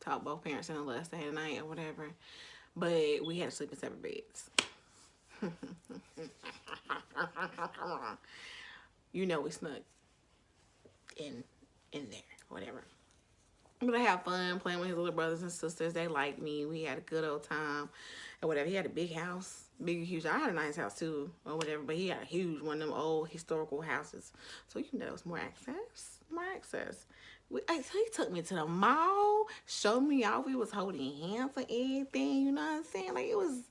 Talked both parents in the last day of the night or whatever. But we had to sleep in separate beds. You know we snuck in there, whatever. But I had fun playing with his little brothers and sisters. They liked me. We had a good old time or whatever. He had a big house, big, huge. I had a nice house too or whatever, but he had a huge one of them old historical houses. So you know, it's more access, more access. So he took me to the mall, showed me off. We was holding hands and everything. You know what I'm saying? Like it was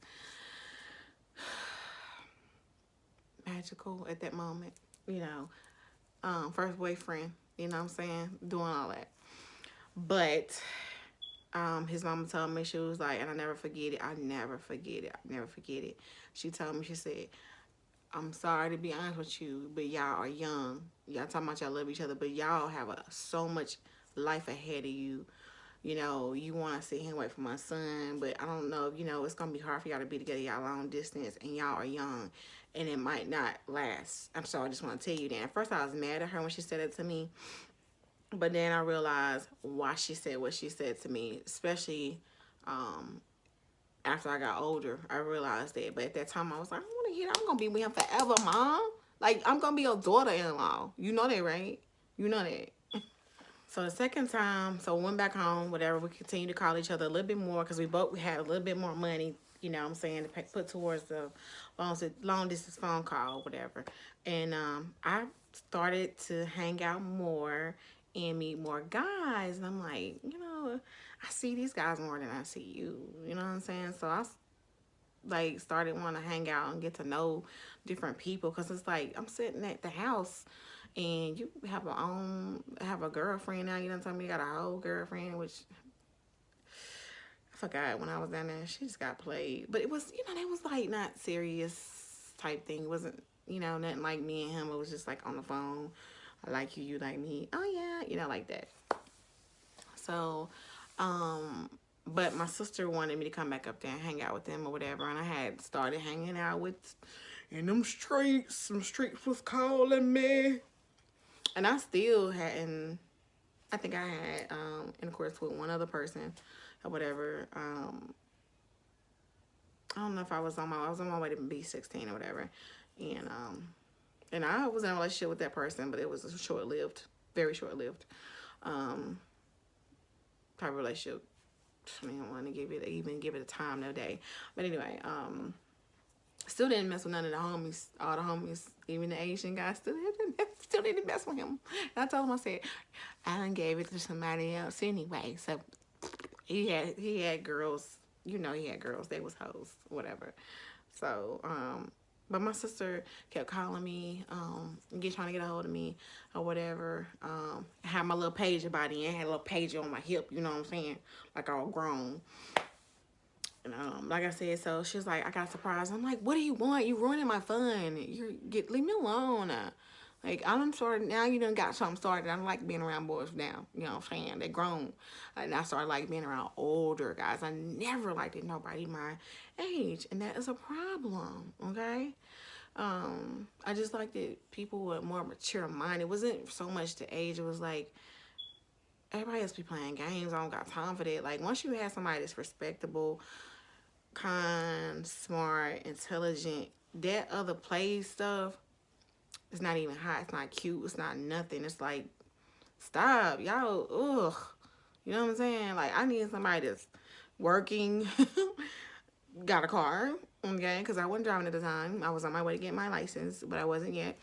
magical at that moment. You know, first boyfriend. You know what I'm saying? Doing all that. But his mama told me, she was like, and I never forget it. I never forget it. I never forget it. She told me, she said, I'm sorry to be honest with you, but y'all are young. Y'all talking about y'all love each other, but y'all have so much life ahead of you. You know, you want to sit here and wait for my son, but I don't know. You know, it's going to be hard for y'all to be together. Y'all long distance, and y'all are young, and it might not last. I'm sorry, I just want to tell you that. At first, I was mad at her when she said it to me. But then I realized why she said what she said to me, especially after I got older. I realized that. But at that time, I was like, I want to hear that. I'm going to be with him forever, Mom. Like, I'm going to be your daughter-in-law. You know that, right? You know that. So the second time, so we went back home, whatever. We continued to call each other a little bit more because we had a little bit more money, you know what I'm saying, to put towards the long distance phone call, whatever. And I started to hang out more and meet more guys. And I'm like, you know, I see these guys more than I see you. You know what I'm saying? So I like started wanting to hang out and get to know different people because it's like I'm sitting at the house and you have a girlfriend now. You done told me you got a whole girlfriend, which forgot when I was down there. She just got played. But it was, they was like not serious type thing. It wasn't, nothing like me and him. It was just like on the phone. I like you, you like me. Oh yeah, like that. So, but my sister wanted me to come back up there and hang out with them or whatever. And I had started hanging out with in them streets. Some streets was calling me. And I still hadn't, I think I had intercourse with one other person or whatever. I don't know if I was on my way to be 16 or whatever. And I was in a relationship with that person, but it was short lived, very short lived type of relationship. I didn't want to even give it a time, no day. But anyway, still didn't mess with none of the homies. All the homies, even the Asian guy, still didn't mess with him. And I told him, I said, I done gave it to somebody else anyway. So he had girls, he had girls. They was hoes, whatever. So, but my sister kept calling me, trying to get a hold of me or whatever. I had my little pager by the end. I had a little pager on my hip, you know what I'm saying? Like all grown. And like I said, so she was like, I got a surprise. I'm like, what do you want? You ruining my fun. Leave me alone. Like, I'm started, now you done got something started. I don't like being around boys now. You know what I'm saying? They grown. And I started like being around older guys. I never liked it, nobody my age. And that is a problem, okay? I just liked it. People with more mature mind. It wasn't so much the age. It was like, everybody else be playing games. I don't got time for that. Like, once you have somebody that's respectable, kind, smart, intelligent, that other play stuff, it's not even hot. It's not cute. It's not nothing. It's like, stop. Y'all, ugh. You know what I'm saying? Like, I need somebody that's working, got a car, okay? Because I wasn't driving at the time. I was on my way to get my license, but I wasn't yet.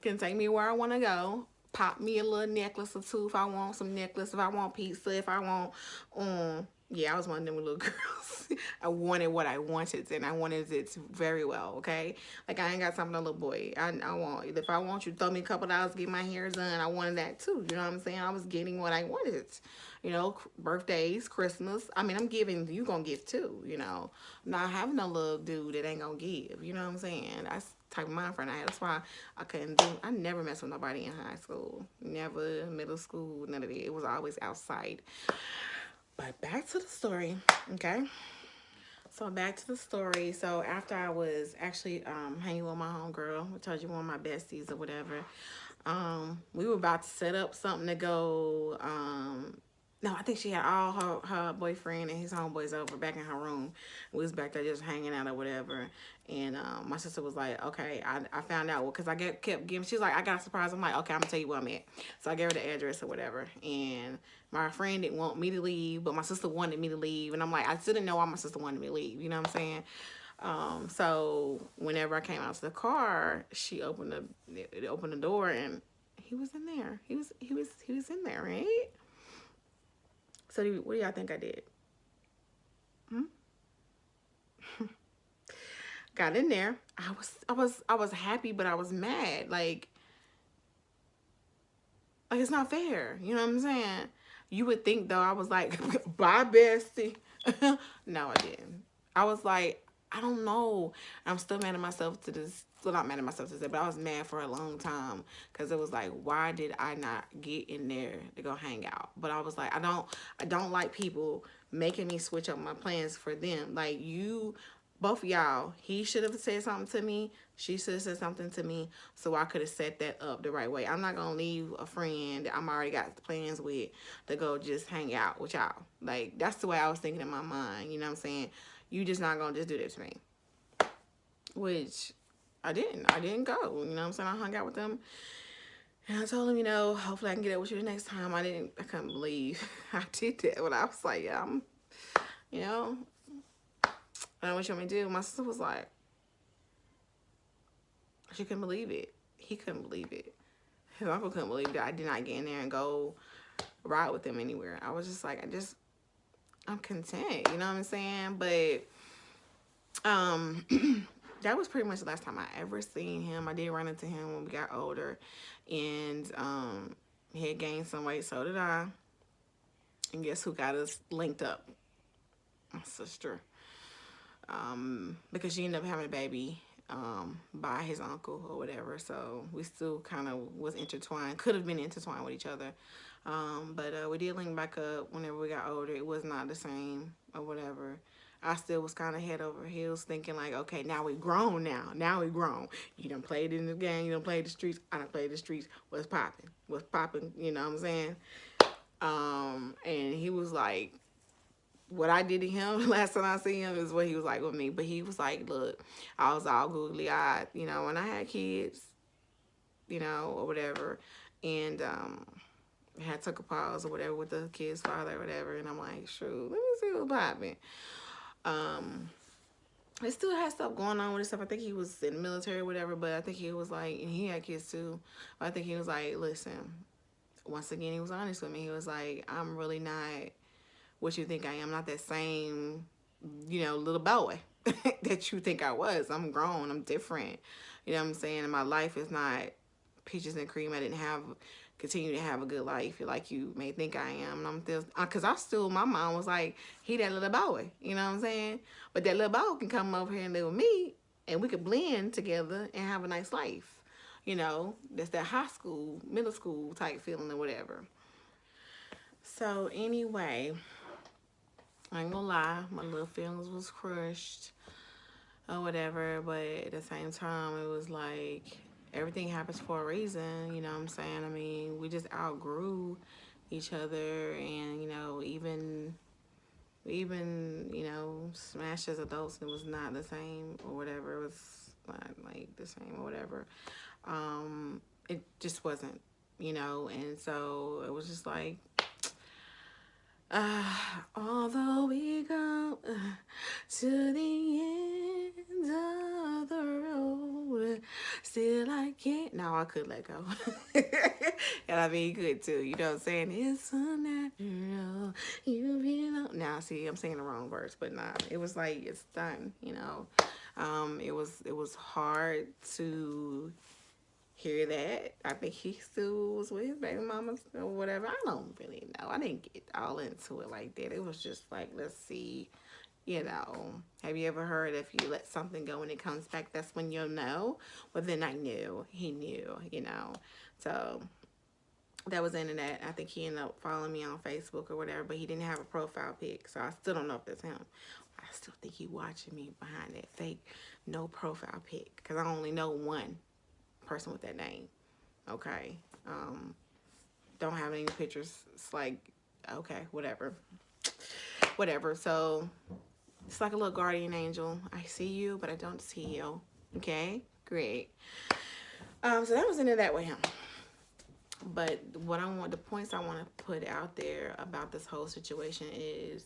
Can take me where I want to go. Pop me a little necklace or two if I want some necklace. If I want pizza. If I want, yeah, I was one of them little girls. I wanted what I wanted, and I wanted it very well, okay? Like, I ain't got something a little boy. I want, if I want you to throw me a couple dollars to get my hair done, I wanted that too. You know what I'm saying? I was getting what I wanted. Birthdays, Christmas. I mean, I'm giving, you gonna give too, Not having a little dude that ain't gonna give. You know what I'm saying? That's the type of mind frame I had. That's why I never messed with nobody in high school. Never, middle school, none of that. It was always outside. But back to the story, okay? So back to the story. So after I was actually hanging with my homegirl, I told you one of my besties or whatever, we were about to set up something to go. No, I think she had all her boyfriend and his homeboys over back in her room. We was back there just hanging out or whatever. And my sister was like, okay, I found out. Well, because I kept giving, she was like, I got a surprise. I'm like, okay, I'm going to tell you where I'm at. So I gave her the address or whatever. And my friend didn't want me to leave, but my sister wanted me to leave. And I'm like, I still didn't know why my sister wanted me to leave. You know what I'm saying? So whenever I came out to the car, she opened the door and he was in there. He was in there, right? So what do y'all think I did? Got in there. I was happy, but I was mad. Like it's not fair. You know what I'm saying? You would think though I was like, bye bestie. No, I didn't. I was like, I don't know. I'm still mad at myself to this. Well, not mad at myself to say, but I was mad for a long time because it was like, why did I not get in there to go hang out? But I was like, I don't like people making me switch up my plans for them. Like both of y'all, he should have said something to me. She should have said something to me so I could have set that up the right way. I'm not going to leave a friend that I'm already got plans with to go just hang out with y'all. Like, that's the way I was thinking in my mind. You know what I'm saying? You just not going to just do this to me. Which I didn't. I didn't go. You know what I'm saying? I hung out with them. And I told him, hopefully I can get up with you the next time. I couldn't believe I did that. But I was like, yeah, I don't know what you want me to do. My sister was like, she couldn't believe it. He couldn't believe it. His uncle couldn't believe that I did not get in there and go ride with them anywhere. I was just like, I'm content. You know what I'm saying? But that was pretty much the last time I ever seen him. I did run into him when we got older. And he had gained some weight. So did I. And guess who got us linked up? my sister, because she ended up having a baby by his uncle or whatever. So we still kind of was intertwined, could have been intertwined with each other. But we did link back up whenever we got older. It was not the same or whatever. I still was kind of head over heels thinking like, okay, now we grown now. Now we grown. You done played in the game. You done played the streets. I done played the streets. What's popping? What's popping? You know what I'm saying? And he was like, what I did to him last time I see him is what he was like with me. But he was like, look, I was all googly eyed, you know, when I had kids, you know, or whatever. And had took a pause or whatever with the kid's father or whatever. And I'm like, shoot, let me see what's popping. He still had stuff going on with his stuff. I think he was in the military or whatever, but I think he was like, and he had kids too. But I think he was like, listen, once again, he was honest with me. He was like, I'm really not what you think I am. I'm not that same, you know, little boy that you think I was. I'm grown. I'm different. You know what I'm saying? And my life is not peaches and cream. I didn't have continue to have a good life like you may think I am. And I'm still, because I still, my mom was like, he that little boy. You know what I'm saying? But that little boy can come over here and live with me, and we could blend together and have a nice life. You know, that's that high school, middle school type feeling or whatever. So anyway, I ain't gonna lie, my little feelings was crushed or whatever, but at the same time, it was like everything happens for a reason, you know what I'm saying? I mean, we just outgrew each other, and you know, even you know, smashed as adults, it was not the same or whatever. It was not like the same or whatever. It just wasn't, you know, and so it was just like, although we go to the end of the road, still I can't. No, I could let go. And I mean, you could too. You know what I'm saying? It's unnatural. You belong. Now, see, I'm saying the wrong words, but nah, it was like it's done. You know, it was hard to hear that. I think he still was with his baby mama or whatever. I don't really know. I didn't get all into it like that. It was just like, let's see, you know. Have you ever heard if you let something go and it comes back, that's when you'll know? Well, then I knew. He knew, you know. So that was the end of that. I think he ended up following me on Facebook or whatever, but he didn't have a profile pic. So I still don't know if that's him. I still think he watching me behind that fake no profile pic, because I only know one person with that name. Okay. Don't have any pictures. It's like, okay, whatever. So it's like a little guardian angel. I see you, but I don't see you. Okay, great. So that was into that with him. But the points I want to put out there about this whole situation is,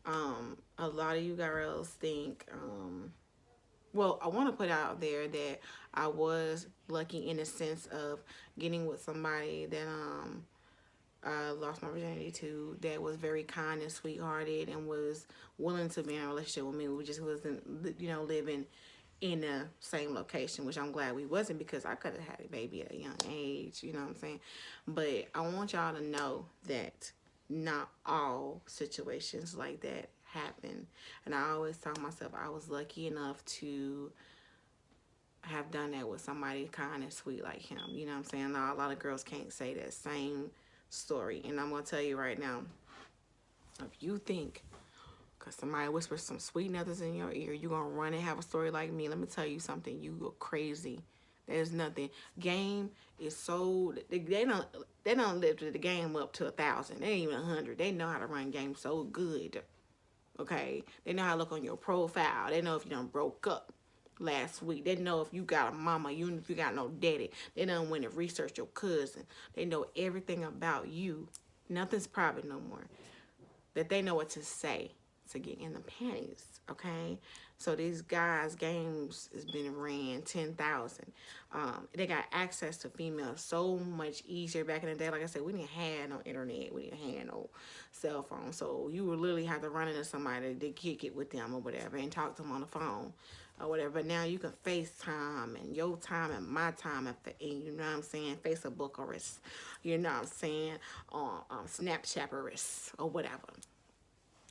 a lot of you girls think, well, I want to put out there that I was lucky in the sense of getting with somebody that I lost my virginity to, that was very kind and sweethearted and was willing to be in a relationship with me. We just wasn't, you know, living in the same location, which I'm glad we wasn't, because I could have had a baby at a young age, you know what I'm saying? But I want y'all to know that not all situations like that happen. And I always tell myself I was lucky enough to have done that with somebody kind and sweet like him. You know what I'm saying? Now, a lot of girls can't say that same story. And I'm going to tell you right now, if you think because somebody whispers some sweet nothings in your ear, you're going to run and have a story like me, let me tell you something. You go crazy. There's nothing. Game is so, they don't lift the game up to 1,000. They ain't even 100. They know how to run game so good. Okay? They know how to look on your profile. They know if you done broke up last week. They know if you got a mama, even if you got no daddy. They know when to research your cousin. They know everything about you. Nothing's private no more. That they know what to say to get in the panties, okay? So these guys' games has been ran 10,000. They got access to females so much easier back in the day. Like I said, we didn't have no internet. We didn't have no cell phone. So you would literally have to run into somebody to kick it with them or whatever and talk to them on the phone or whatever. But now you can FaceTime, and your time and my time, and you know what I'm saying, Facebook or you know what I'm saying, Snapchat or whatever.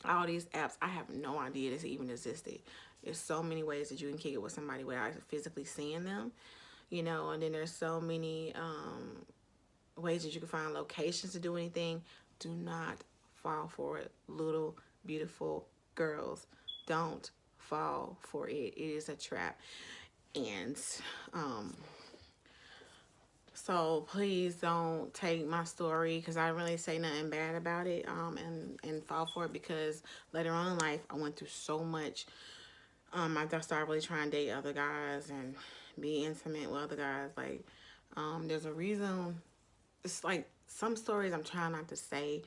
All these apps, I have no idea this even existed. There's so many ways that you can kick it with somebody without physically seeing them, you know, and then there's so many ways that you can find locations to do anything. Do not fall for it, little beautiful girls. Don't fall for it. It is a trap. And um, so please don't take my story because I really say nothing bad about it, and fall for it, because later on in life I went through so much. I started really trying to date other guys and be intimate with other guys. Like, there's a reason. It's like some stories I'm trying not to say.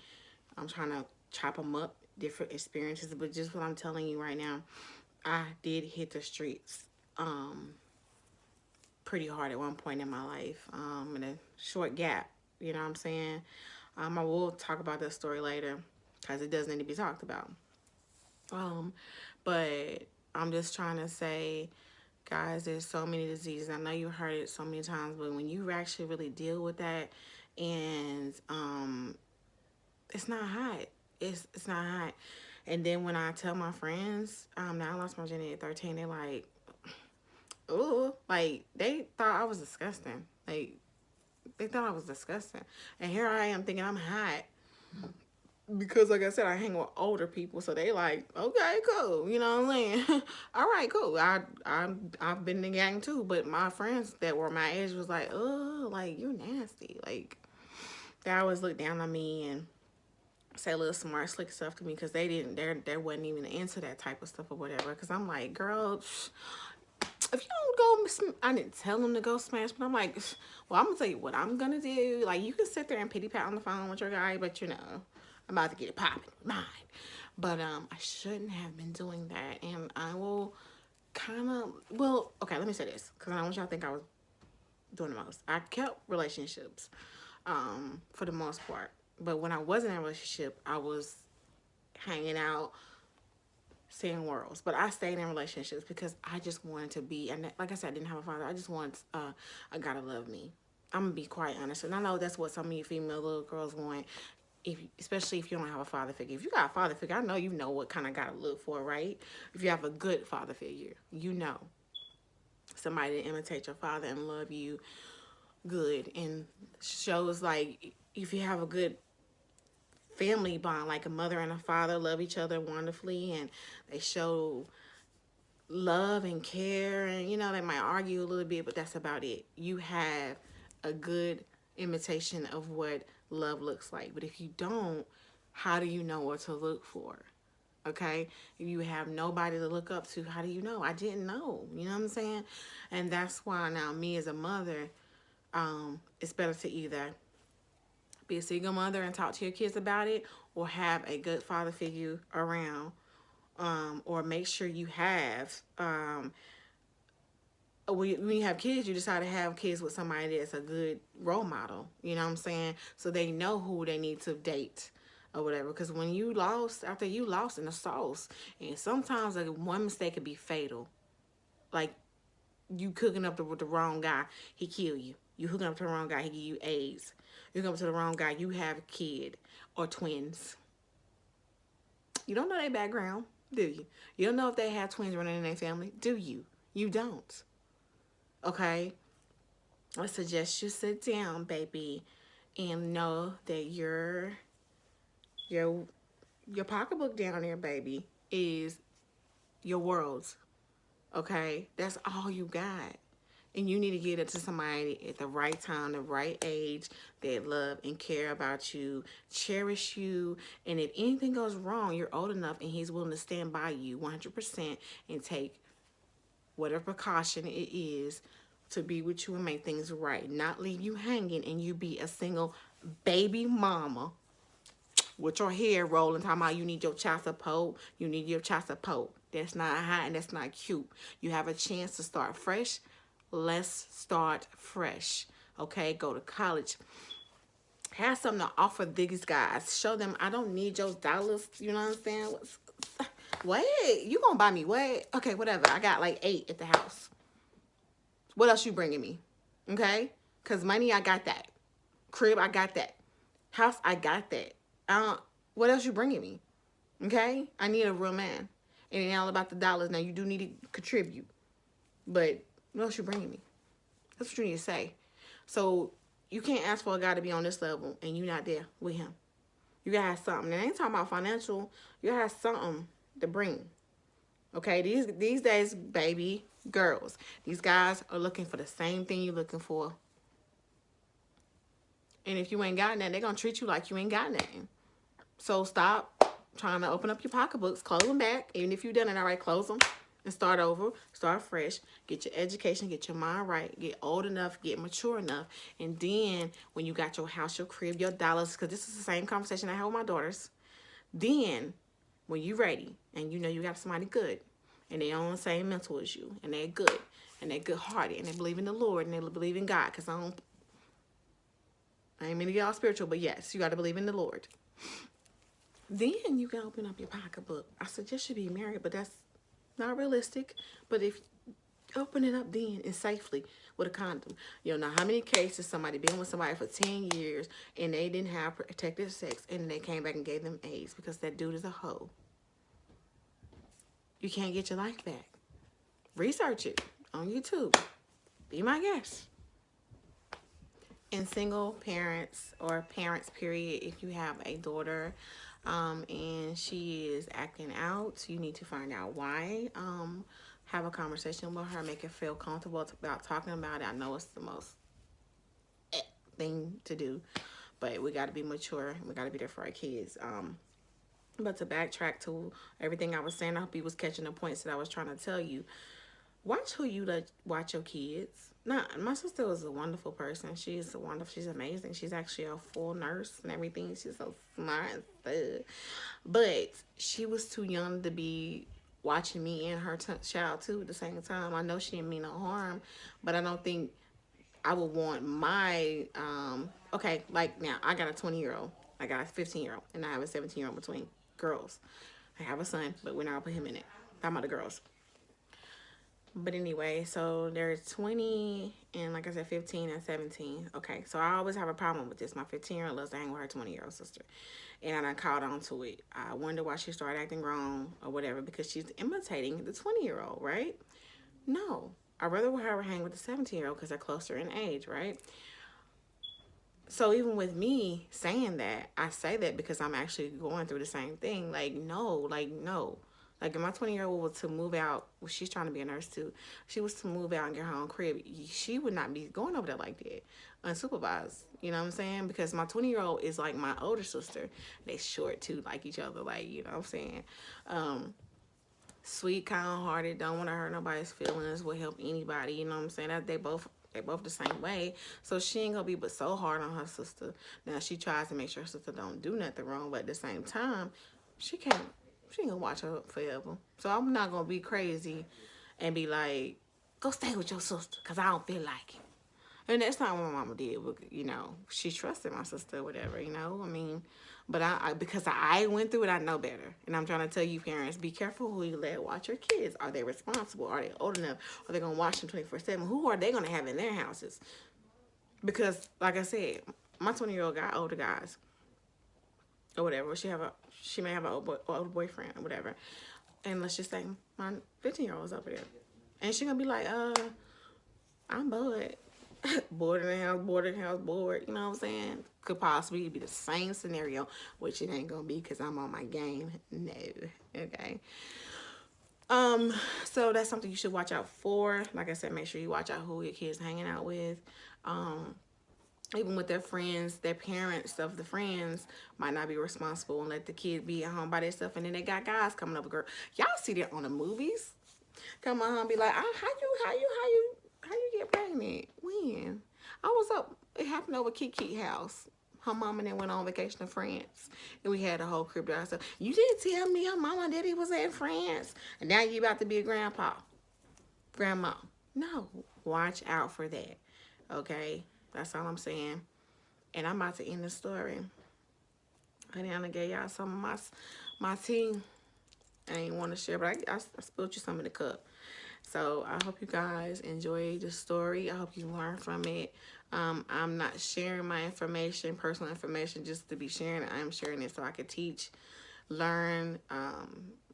I'm trying to chop them up, different experiences. But just what I'm telling you right now, I did hit the streets pretty hard at one point in my life, in a short gap. You know what I'm saying? I will talk about that story later because it does need to be talked about. Um, but I'm just trying to say, guys, there's so many diseases. I know you heard it so many times, but when you actually really deal with that, and it's not hot. It's not hot. And then when I tell my friends, now I lost my virginity at 13, they're like, ooh, like they thought I was disgusting. Like they thought I was disgusting. And here I am thinking I'm hot. Because like I said, I hang with older people, so they like, okay, cool, you know what I'm saying? All right, cool. I've been in the gang too, but my friends that were my age was like, oh, like you're nasty. Like they always look down on me and say a little smart, slick stuff to me because they wasn't even into that type of stuff or whatever. Because I'm like, girl, if you don't go, I didn't tell them to go smash, but I'm like, well, I'm gonna tell you what I'm gonna do. Like, you can sit there and pity pat on the phone with your guy, but you know, I'm about to get it popping, mine. But I shouldn't have been doing that, and I will kind of, well, okay, let me say this, because I don't want y'all to think I was doing the most. I kept relationships, for the most part, but when I wasn't in a relationship, I was hanging out, seeing worlds. But I stayed in relationships because I just wanted to be, and like I said, I didn't have a father. I just wanted a guy to love me. I'm gonna be quite honest, and I know that's what some of you female little girls want. If, especially if you don't have a father figure. If you got a father figure, I know you know what kind of guy to look for, right? If you have a good father figure, you know somebody to imitate your father and love you good, and shows like if you have a good family bond, like a mother and a father love each other wonderfully, and they show love and care, and you know they might argue a little bit, but that's about it. You have a good imitation of what love looks like. But if you don't, how do you know what to look for? Okay, if you have nobody to look up to, how do you know? I didn't know, you know what I'm saying? And that's why now me as a mother, it's better to either be a single mother and talk to your kids about it, or have a good father figure around, or make sure you have, when you have kids, you decide to have kids with somebody that's a good role model. You know what I'm saying? So they know who they need to date or whatever. Because when you lost, after you lost in the sauce, and sometimes like one mistake could be fatal. Like you cooking up with the wrong guy, he kill you. You hooking up to the wrong guy, he give you AIDS. You hooking up to the wrong guy, you have a kid or twins. You don't know their background, do you? You don't know if they have twins running in their family, do you? You don't. Okay? I suggest you sit down, baby, and know that your your pocketbook down there, baby, is your world. Okay? That's all you got. And you need to get it to somebody at the right time, the right age, that love and care about you, cherish you. And if anything goes wrong, you're old enough and he's willing to stand by you 100% and take whatever precaution it is to be with you and make things right. Not leave you hanging and you be a single baby mama with your hair rolling, talking about you need your child support, you need your child support. That's not hot and that's not cute. You have a chance to start fresh. Let's start fresh. Okay, go to college. Have something to offer these guys. Show them I don't need your dollars. You know what I'm saying? What? You gonna buy me what? Okay, whatever. I got like 8 at the house. What else you bringing me? Okay? Because money, I got that. Crib, I got that. House, I got that. What else you bringing me? Okay? I need a real man. It ain't all about the dollars. Now, you do need to contribute. But what else you bringing me? That's what you need to say. So, you can't ask for a guy to be on this level and you're not there with him. You gotta have something. And I ain't talking about financial. You gotta have something to bring. Okay? These days, baby, girls, these guys are looking for the same thing you're looking for. And if you ain't got nothing, they're gonna treat you like you ain't got nothing. So stop trying to open up your pocketbooks, close them back. Even if you've done it alright, close them and start over, start fresh. Get your education, get your mind right, get old enough, get mature enough. And then when you got your house, your crib, your dollars, because this is the same conversation I have with my daughters. Then when you ready and you know you got somebody good and they on the same mental as you and they're good and they're good hearted and they believe in the Lord and they believe in God, because I ain't mean to get all spiritual, but yes, you got to believe in the Lord. Then you can open up your pocketbook. I suggest you be married, but that's not realistic. But if open it up then and safely with a condom. You don't know how many cases somebody been with somebody for 10 years and they didn't have protected sex and they came back and gave them AIDS because that dude is a hoe. You can't get your life back. Research it on YouTube. Be my guest. And single parents or parents, period, if you have a daughter and she is acting out, you need to find out why. Have a conversation with her, make her feel comfortable about talking about it. I know it's the most thing to do, but we got to be mature. We got to be there for our kids. But to backtrack to everything I was saying, I hope you was catching the points that I was trying to tell you. Watch who you let watch your kids. Nah, my sister was a wonderful person. She's amazing. She's actually a full nurse and everything. She's so smart and stuff. But she was too young to be watching me and her child too at the same time. I know she didn't mean no harm, but I don't think I would want my okay, like now I got a 20-year-old, I got a 15-year-old, and I have a 17-year-old between girls. I have a son, but we're not gonna put him in it. I'm about the girls. But anyway, so there's 20 and like I said, 15 and 17. Okay, so I always have a problem with this. My 15-year-old loves to hang with her 20-year-old sister. And I caught on to it. I wonder why she started acting wrong or whatever, because she's imitating the 20-year-old, right? No. I'd rather have her hang with the 17-year-old because they're closer in age, right? So even with me saying that, I say that because I'm actually going through the same thing. Like, no. Like, if my 20-year-old was to move out, well, she's trying to be a nurse too. She was to move out and get her own crib. She would not be going over there like that, unsupervised. You know what I'm saying? Because my 20-year-old is like my older sister. They short too, like each other. Like, you know what I'm saying? Sweet, kind-hearted, don't want to hurt nobody's feelings, will help anybody. You know what I'm saying? That they both the same way. So she ain't gonna be but so hard on her sister. Now she tries to make sure her sister don't do nothing wrong, but at the same time, she ain't gonna watch her forever. So I'm not gonna be crazy and be like, go stay with your sister because I don't feel like it. And that's not what my mama did. You know, she trusted my sister or whatever, you know. I mean, but because I went through it, I know better. And I'm trying to tell you, parents, be careful who you let watch your kids. Are they responsible? Are they old enough? Are they going to watch them 24/7? Who are they going to have in their houses? Because, like I said, my 20-year-old got older guys or whatever. She may have an old boyfriend or whatever. And let's just say my 15-year-old is over there. And she going to be like, I'm bored. Bored in the house, bored. You know what I'm saying? Could possibly be the same scenario, which it ain't gonna be because I'm on my game. No. Okay. So that's something you should watch out for. Like I said, make sure you watch out who your kids hanging out with. Even with their friends, their parents of the friends might not be responsible and let the kid be at home by themselves. And then they got guys coming up, girl. Y'all see that on the movies? Come on, and be like, oh, how you get pregnant? When? I was up. It happened over Kiki's house. Her mom and then went on vacation to France, and we had a whole crib to ourselves. You didn't tell me her mama and daddy was in France, and now you about to be a grandma. No, watch out for that. Okay, that's all I'm saying. And I'm about to end the story. Honey, I done gave y'all some of my tea. I ain't want to share, but I spilled you some in the cup. So I hope you guys enjoy the story. I hope you learn from it. I'm not sharing my information, personal information, just to be sharing it. I am sharing it so I can teach learn.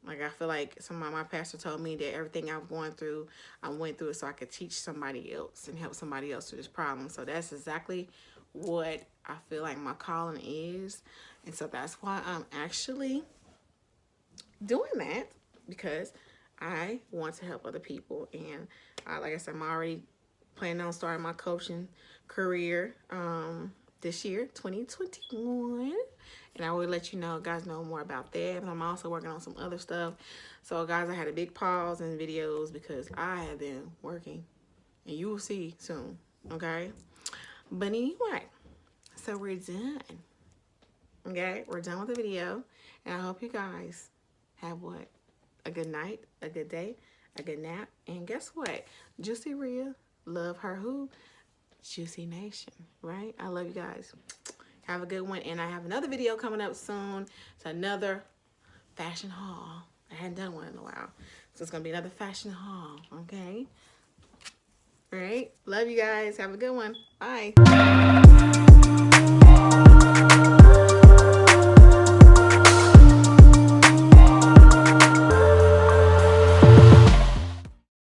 Like I feel like my pastor told me that everything I've gone through, I went through it so I could teach somebody else and help somebody else through this problem. So that's exactly what I feel like my calling is. And so that's why I'm actually doing that, because I want to help other people. And like I said, I'm already planning on starting my coaching career this year, 2021. And I will let you know, guys, know more about that. But I'm also working on some other stuff. So, guys, I had a big pause in videos because I have been working. And you will see soon, okay? But anyway, so we're done. Okay, we're done with the video. And I hope you guys have what? A good night, a good day, a good nap. And guess what? Juicy Rhea, love her who? Jucci Nation, right? I love you guys. Have a good one. And I have another video coming up soon. It's another fashion haul. I hadn't done one in a while. So it's going to be another fashion haul, okay? All right? Love you guys. Have a good one. Bye.